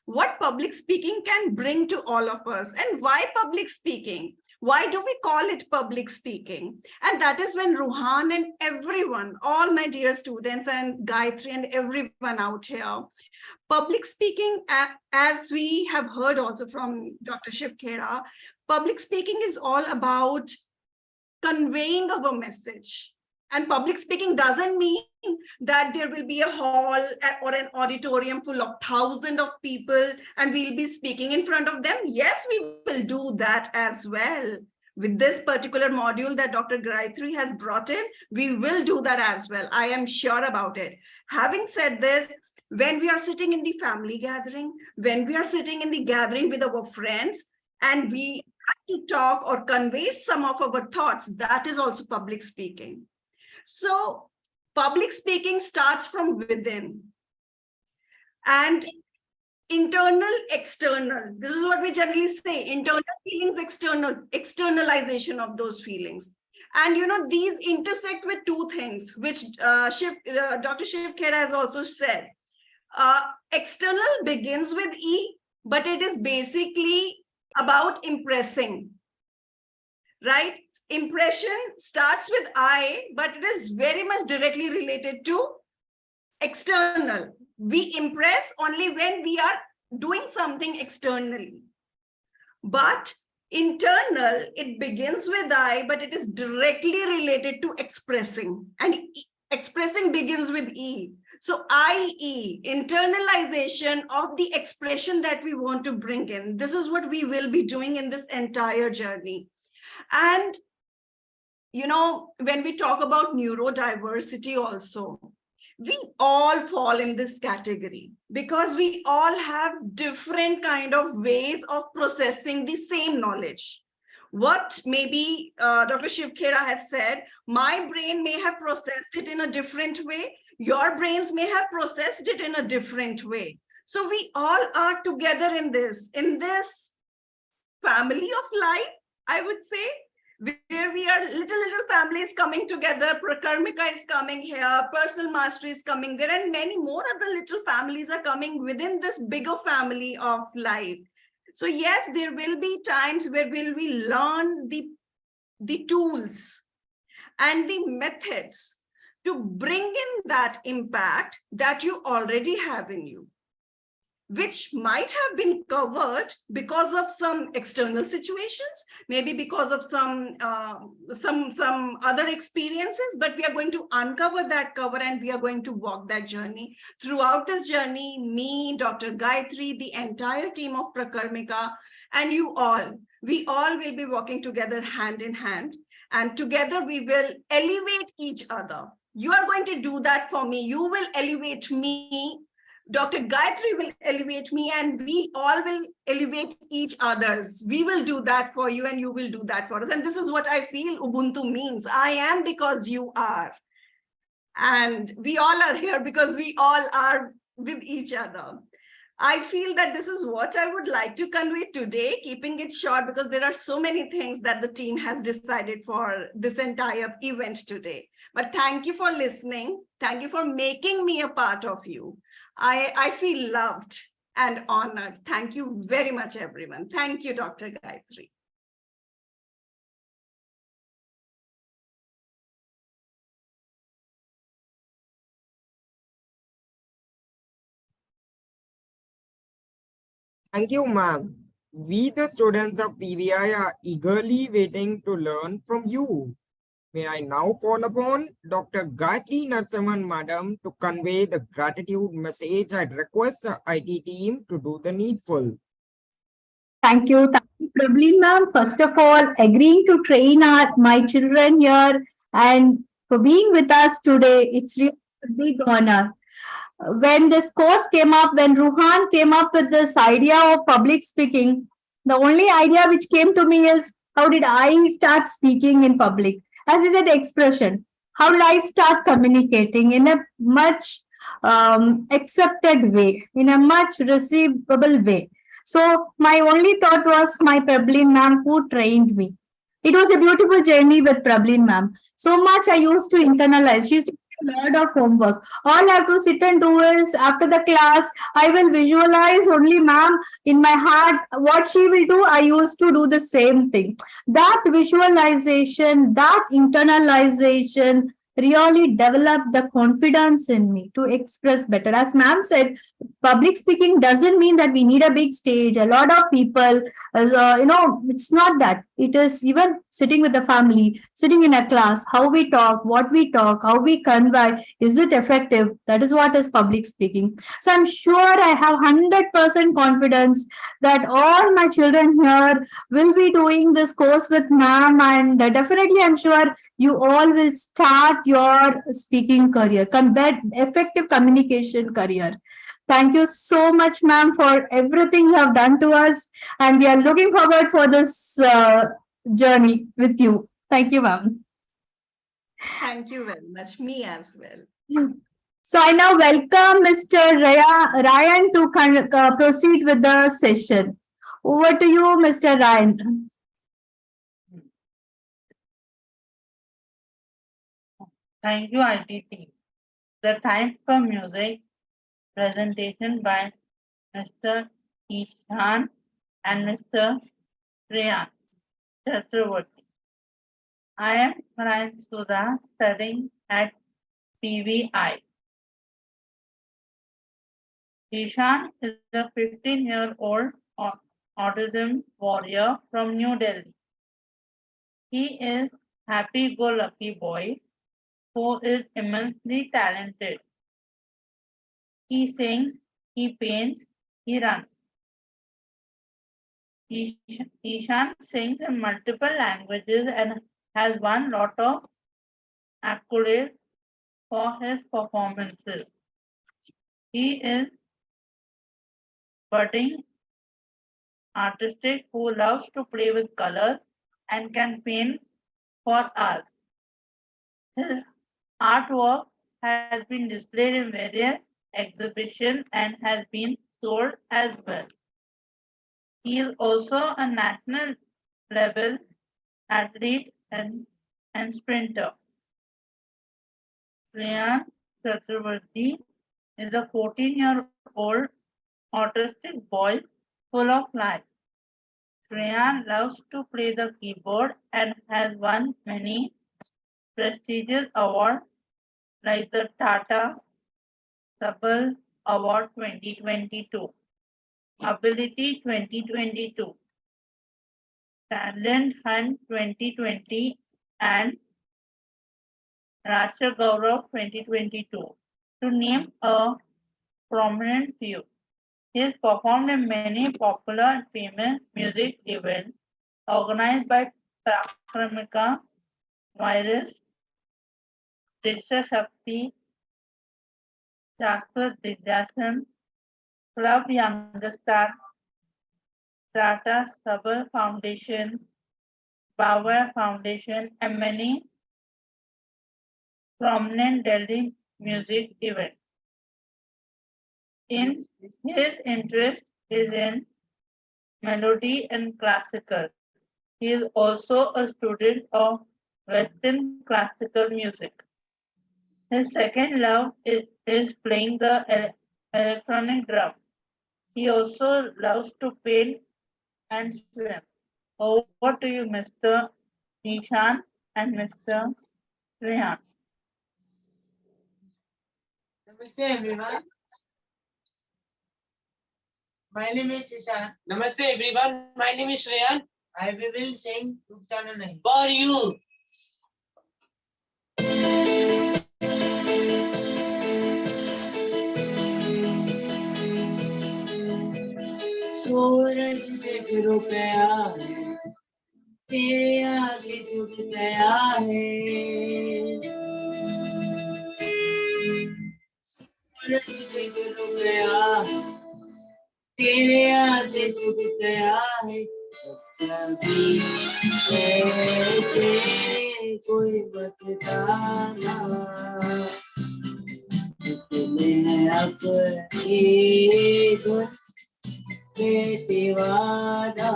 what public speaking can bring to all of us and why public speaking? Why do we call it public speaking? And that is when Ruhan and everyone, all my dear students and Gayatri and everyone out here, public speaking, as we have heard also from Dr. Shiv Khera, public speaking is all about conveying of a message. And public speaking doesn't mean that there will be a hall or an auditorium full of thousands of people and we'll be speaking in front of them. Yes, we will do that as well. With this particular module that Dr. Gayatri has brought in, we will do that as well. I am sure about it. Having said this, when we are sitting in the family gathering, when we are sitting in the gathering with our friends, and we have to talk or convey some of our thoughts, that is also public speaking. So public speaking starts from within. And internal, external. This is what we generally say, internal feelings, externalization of those feelings. And you know, these intersect with two things, which Dr. Shiv Khera has also said. External begins with E, but it is basically about impressing, right? Impression starts with I, but it is very much directly related to external. We impress only when we are doing something externally. But internal, it begins with I, but it is directly related to expressing. And expressing begins with E. So IE, internalization of the expression that we want to bring in. This is what we will be doing in this entire journey. And when we talk about neurodiversity also, we all fall in this category because we all have different kind of ways of processing the same knowledge. What maybe Dr. Shiv Khera has said, my brain may have processed it in a different way. Your brains may have processed it in a different way. So we all are together in this family of life, I would say, where we are little families coming together. Prakramika is coming here, personal mastery is coming there, and many more other little families are coming within this bigger family of life. So yes, there will be times where will we learn the tools and the methods to bring in that impact that you already have in you, which might have been covered because of some external situations, maybe because of some other experiences, but we are going to uncover that cover and we are going to walk that journey. Throughout this journey, me, Dr. Gayatri, the entire team of Prakramika, and we all will be walking together hand in hand, and together we will elevate each other. You are going to do that for me. You will elevate me. Dr. Gayatri will elevate me, and we all will elevate each others. We will do that for you and you will do that for us. And this is what I feel Ubuntu means. I am because you are. And we all are here because we all are with each other. I feel that this is what I would like to convey today, keeping it short because there are so many things that the team has decided for this entire event today. But thank you for listening. Thank you for making me a part of you. I feel loved and honored. Thank you very much, everyone. Thank you, Dr. Gayatri. Thank you, ma'am. We, the students of PVI, are eagerly waiting to learn from you. May I now call upon Dr. Gayatri Narasimhan Madam to convey the gratitude message and request the IT team to do the needful. Thank you, Prableen ma'am. First of all, agreeing to train my children here and for being with us today. It's really a big honor. When this course came up, when Ruhan came up with this idea of public speaking, the only idea which came to me is how did I start speaking in public? As you said, expression. How did I start communicating in a much accepted way, in a much receivable way? So my only thought was my Prableen ma'am who trained me. It was a beautiful journey with Prableen ma'am. So much I used to internalize. She used to do a lot of homework. All I have to sit and do is after the class, I will visualize only ma'am in my heart. What she will do, I used to do the same thing. That visualization, that internalization really developed the confidence in me to express better. As ma'am said, public speaking doesn't mean that we need a big stage, a lot of people, it's not that. It is even sitting with the family, sitting in a class, how we talk, what we talk, how we convey, is it effective? That is what is public speaking. So I'm sure I have 100% confidence that all my children here will be doing this course with ma'am, and definitely I'm sure you all will start your speaking career, effective communication career. Thank you so much, ma'am, for everything you have done to us. And we are looking forward for this journey with you. Thank you, ma'am. Thank you very much. Me as well. So I now welcome Mr. Ryan to proceed with the session. Over to you, Mr. Ryan. Thank you, IT team. The time for music presentation by Mr. Ishan and Mr. Priyan Chakravarti. I am Ryan Sudha, studying at PVI. Ishan is a 15-year-old autism warrior from New Delhi. He is happy-go-lucky boy who is immensely talented. He sings, he paints, he runs. Ishan sings in multiple languages and has won lot of accolades for his performances. He is budding artistic who loves to play with colors and can paint for us. His artwork has been displayed in various exhibitions and has been sold as well. He is also a national level athlete and sprinter. Shreyan Chakravarti is a 14-year-old autistic boy full of life. Shreyan loves to play the keyboard and has won many prestigious awards like the Tata Sabal Award 2022, Ability 2022, Talent Hunt 2020, and Rashtra Gaurav 2022, to name a prominent few. He has performed in many popular and famous music events organized by Prakramika, Virus, Disha Shakti, Shashwat Vidyasan, Club Youngstar, Tata Sabal Foundation, Bauer Foundation, and many prominent Delhi music events. His interest is in melody and classical. He is also a student of Western classical music. His second love is playing the electronic drum. He also loves to paint and swim. Over to you, Mr. Nishan and Mr. Rehan. Namaste everyone. My name is Ishan. Namaste everyone. My name is Shreyan. I will sing Rukchana Nahi. For you. सूरज देख रुपया है तेरे आगे झुक गया है सूरज देख रुपया है तेरे आगे झुक गया है कभी ऐसे कोई बताना तुम्हें अपनी धुन दीवाना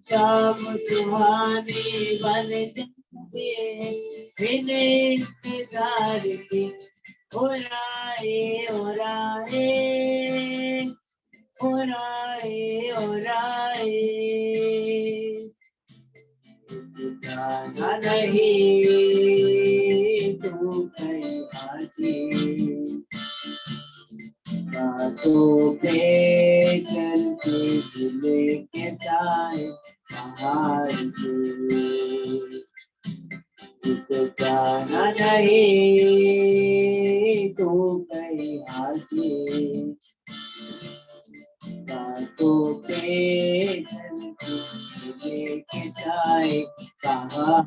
शाम सुहानी बन जाती है बिन इंतजार के ओराए ओराए ओराए ओराए जाना नहीं तू कहीं आती बातों पे चलते दिले के साए बाहर तो जाना नहीं तू कहीं आती बातों पे चलते दिले के साए बाहर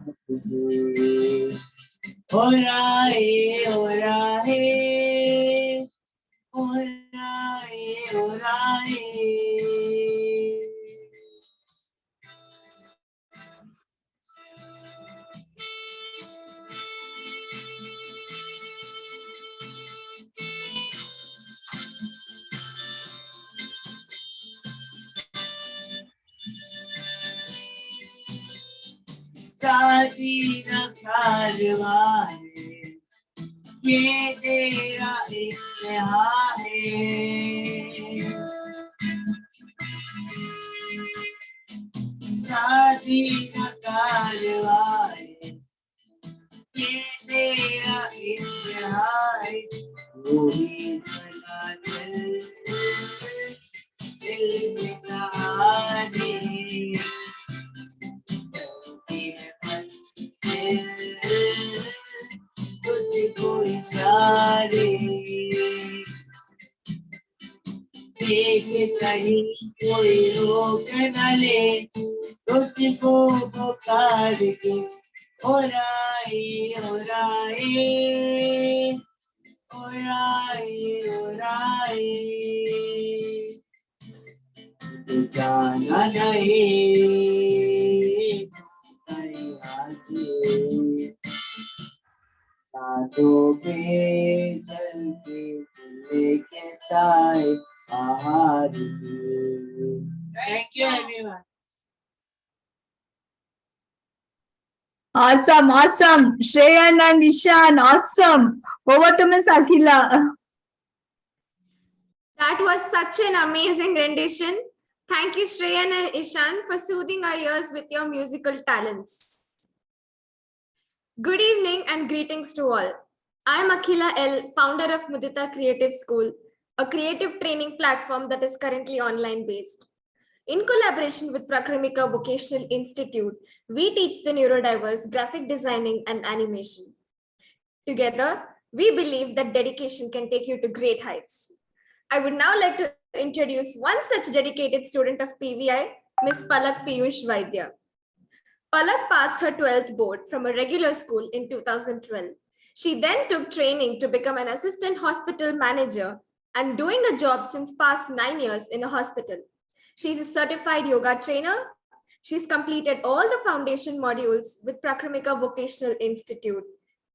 हो राहे हो राहे ओराए ओराए साथी न कारवा है ये तेरा इश्तिहार है साथी न कारवा है ये तेरा इश्तिहार है वही बना चल दिल में सहारे तुझको इशारे के कहीं कोई रोक न ले, तुझको पुकार के ओ राई ओ राई ओ राई ओ राई, जाना नहीं कहीं आगे, बातों पे चलते लेके साए पहाड़ की। Thank you everyone. Awesome, awesome. Shreyan and Ishan, awesome. Over to Miss Akhila. That was such an amazing rendition. Thank you, Shreyan and Ishan, for soothing our ears with your musical talents. Good evening and greetings to all. I am Akhila L, founder of Mudita Creative School, a creative training platform that is currently online based. In collaboration with Prakramika Vocational Institute, we teach the neurodiverse graphic designing and animation. Together, we believe that dedication can take you to great heights. I would now like to introduce one such dedicated student of PVI, Ms. Palak Piyush Vaidya. Palak passed her 12th board from a regular school in 2012. She then took training to become an assistant hospital manager and doing a job since past 9 years in a hospital. She's a certified yoga trainer. She's completed all the foundation modules with Prakramika Vocational Institute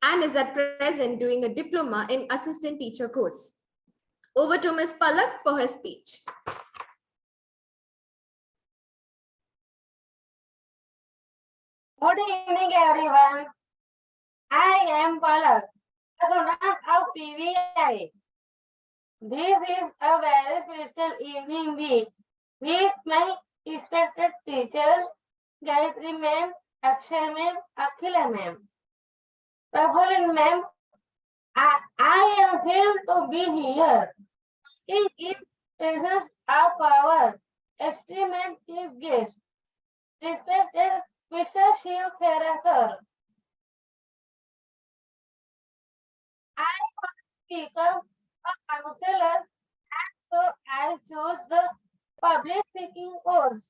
and is at present doing a diploma in assistant teacher course. Over to Ms. Palak for her speech. Good evening, everyone. I am Palak, a student of PVI. This is a very special evening with my respected teachers, Gayatri ma'am, Akshay ma'am, Akhila ma'am. Prabhalin ma'am, I am thrilled to be here. In presence of our esteemed chief guest, respected Mr. Shiv Khera sir. I want to become a counselor, and so I chose the public speaking course.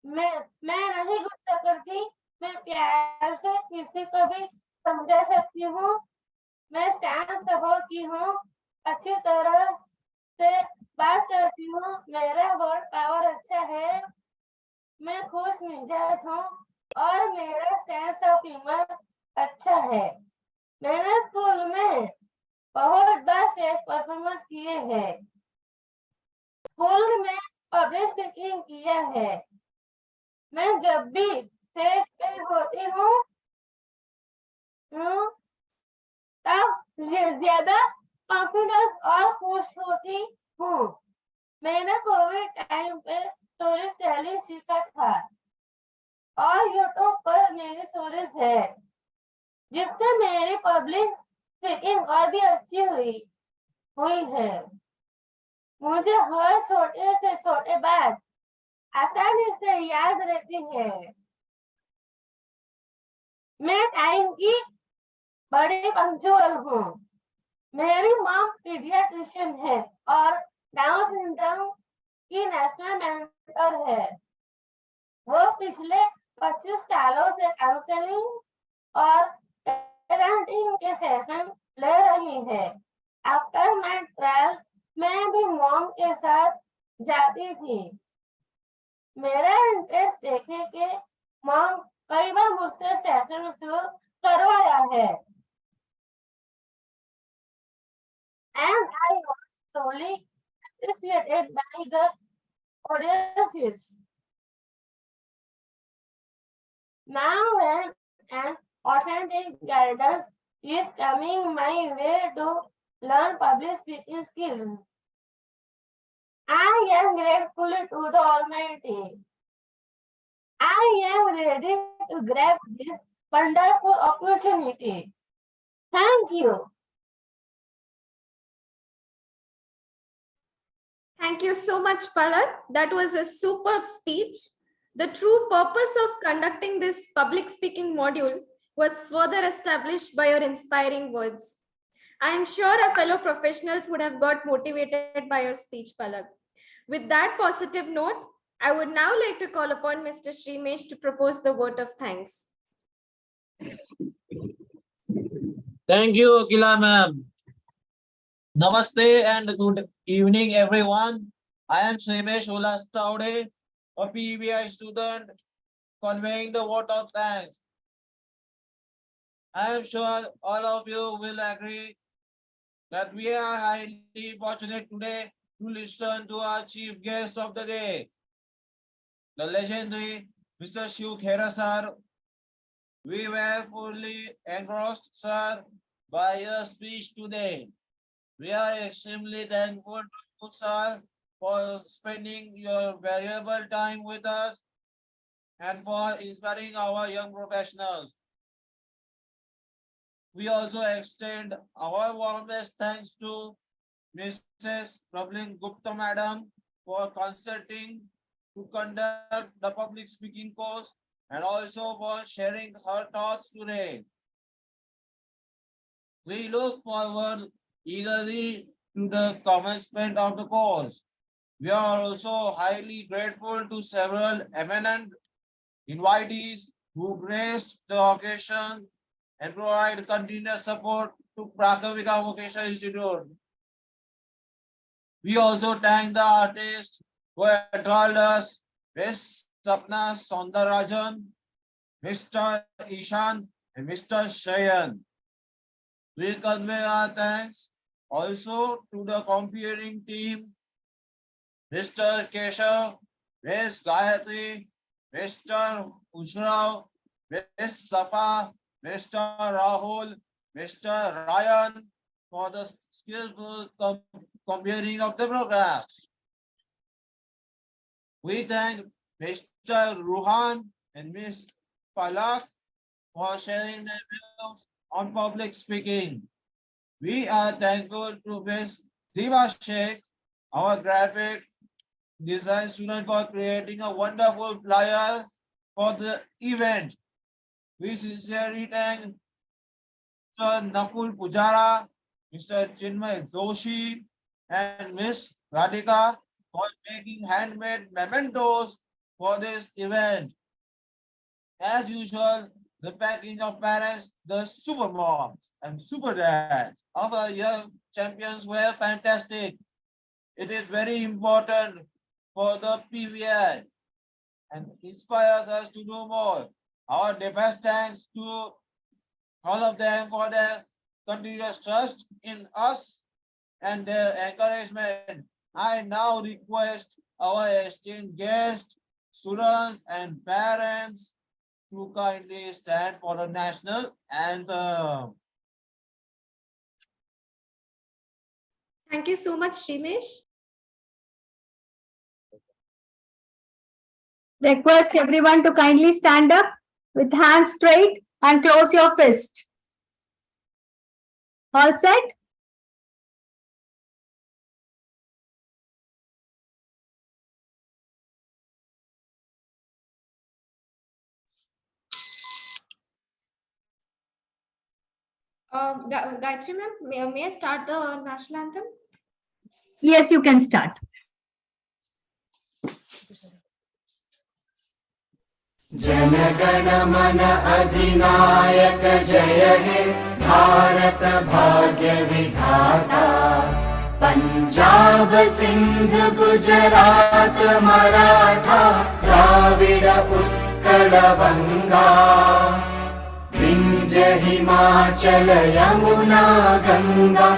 मैं नहीं गुस्सा करती, मैं प्यार से किसी को भी समझा सकती हूँ। मैं शांत स्वभाव की हूँ, अच्छी तरह से बात करती हूँ, मेरा वर्ड पावर अच्छा है, मैं खुश मिजाज हूँ और मेरा सेंस ऑफ ह्यूमर अच्छा है। मैंने स्कूल में बहुत बार स्टेज परफॉर्मेंस किए हैं, स्कूल में पब्लिक स्पीकिंग किया है। मैं जब भी स्टेज पे होती हूँ तब ज्यादा कॉन्फिडेंस और खुश होती हूँ। मैंने कोविड टाइम पे स्टोरी टेलिंग सीखा था और यूट्यूब पर मेरी स्टोरीज है, जिससे मेरी पब्लिक स्पीकिंग और भी अच्छी हुई है। मुझे हर छोटे से छोटे बात आसानी से याद रहती है। मैं टाइम की बड़ी पंक्चुअल हूँ। मेरी मॉम पीडियाट्रिशियन है और डाउन सिंड्रोम की नेशनल मेंटर है। वो पिछले 25 सालों से काउंसलिंग और पेरेंटिंग के सेशन ले रही है। आफ्टर माय ट्रायल मैं भी मॉम के साथ जाती थी। मेरा इंटरेस्ट देखे के मॉम कई बार मुझसे सेशन शुरू करवाया है। And I was slowly appreciated by the audiences. Now when an authentic guidance is coming my way to learn public speaking skills, I am grateful to the Almighty. I am ready to grab this wonderful opportunity. Thank you. Thank you so much, Palak. That was a superb speech. The true purpose of conducting this public speaking module was further established by your inspiring words. I am sure our fellow professionals would have got motivated by your speech, Palak. With that positive note, I would now like to call upon Mr. Shrimesh to propose the vote of thanks. Thank you, Akila ma'am. Namaste and good evening, everyone. I am Shrimesh Ulastaude, a PVI student, conveying the vote of thanks. I am sure all of you will agree that we are highly fortunate today to listen to our chief guest of the day, the legendary Mr. Shiv Khera sir. We were fully engrossed, sir, by your speech today. We are extremely thankful to you, sir, for spending your valuable time with us and for inspiring our young professionals. We also extend our warmest thanks to Mrs. Prablin Gupta Madam for consenting to conduct the public speaking course and also for sharing her thoughts today. We look forward eagerly to the commencement of the course. We are also highly grateful to several eminent invitees who graced the occasion and provide continuous support to Prakramika Vocational Institute. We also thank the artists who enthralled us, Ms. Sapna Sondarajan, Mr. Ishan, and Mr. Shayan. We convey our thanks also to the competing team, Mr. Keshav, Ms. Gayatri, Mr. Ushrao, Ms. Safa, Mr. Rahul, Mr. Ryan, for the skillful computing of the program. We thank Mr. Ruhan and Ms. Palak for sharing their views on public speaking. We are thankful to Ms. Diva Sheikh, our graphic design student, for creating a wonderful flyer for the event. We sincerely thank Mr. Nakul Pujara, Mr. Chinmay Joshi, and Ms. Radhika for making handmade mementos for this event. As usual, the packing of parents, the super moms and super dads of our young champions were fantastic. It is very important for the PVI and inspires us to do more. Our deepest thanks to all of them for their continuous trust in us and their encouragement. I now request our esteemed guests, students, and parents to kindly stand for the national anthem. Thank you so much, Shrimesh. Request everyone to kindly stand up with hands straight and close your fist. All set? Gayatri ma'am, may I start the national anthem? Yes, you can start. जनगण मन अधिनायक जय हे भारत भाग्य विधाता पंजाब सिंध गुजरात मराठा द्राविड उत्कल बंगा विंध्य हिमाचल यमुना गंगा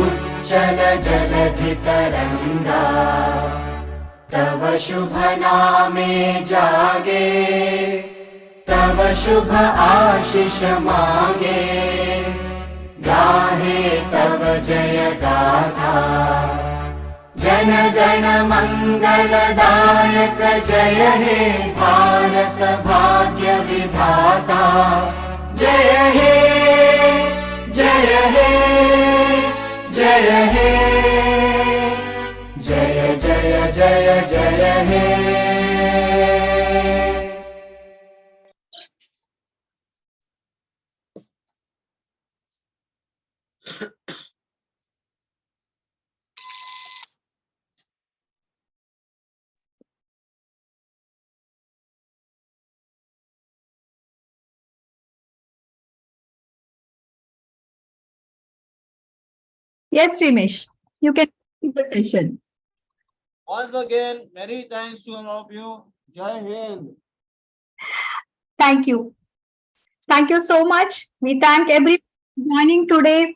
उच्चल जलधि तरंगा तव शुभ नामे जागे तव शुभ आशीष मांगे गाहे तव जय गाथा जन गण मंगलदायक जय हे भारत भाग्य विधाता जय हे जय हे जय हे जय जय जय जय हे Yes, Rimesh, you can keep the session. Once again, many thanks to all of you. Jai Hind. Thank you. Thank you so much. We thank everyone joining today.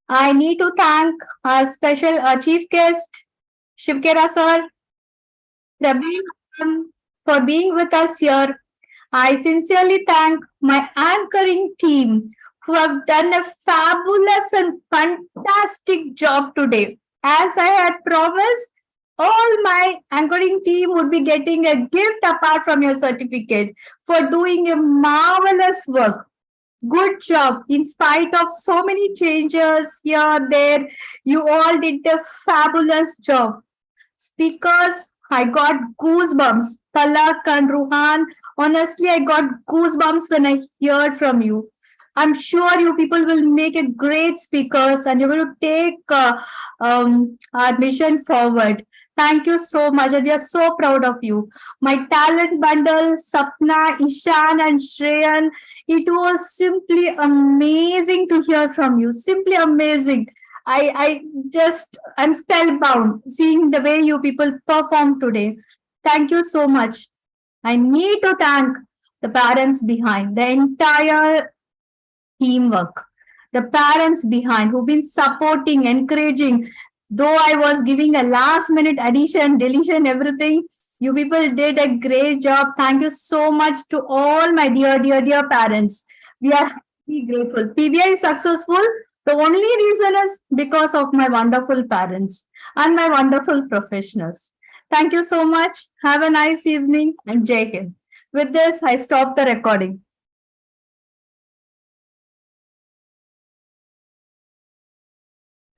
I need to thank our special chief guest, Shivkera sir, Prabir ma'am, for being with us here. I sincerely thank my anchoring team who have done a fabulous and fantastic job today. As I had promised, all my anchoring team would be getting a gift apart from your certificate for doing a marvelous work. Good job. In spite of so many changes here, there, you all did a fabulous job. Speakers, I got goosebumps. Palak and Ruhan, honestly, I got goosebumps when I heard from you. I'm sure you people will make a great speakers and you're going to take our mission forward. Thank you so much, and we are so proud of you. My talent bundle, Sapna, Ishan, and Shreyan, it was simply amazing to hear from you. Simply amazing. I'm spellbound seeing the way you people perform today. Thank you so much. I need to thank the parents behind the entire teamwork, the parents behind who've been supporting, encouraging. Though I was giving a last minute addition, deletion, everything, you people did a great job. Thank you so much to all my dear parents. We are happy, grateful. PVI is successful. The only reason is because of my wonderful parents and my wonderful professionals. Thank you so much. Have a nice evening and Jai Hind. With this, I stop the recording.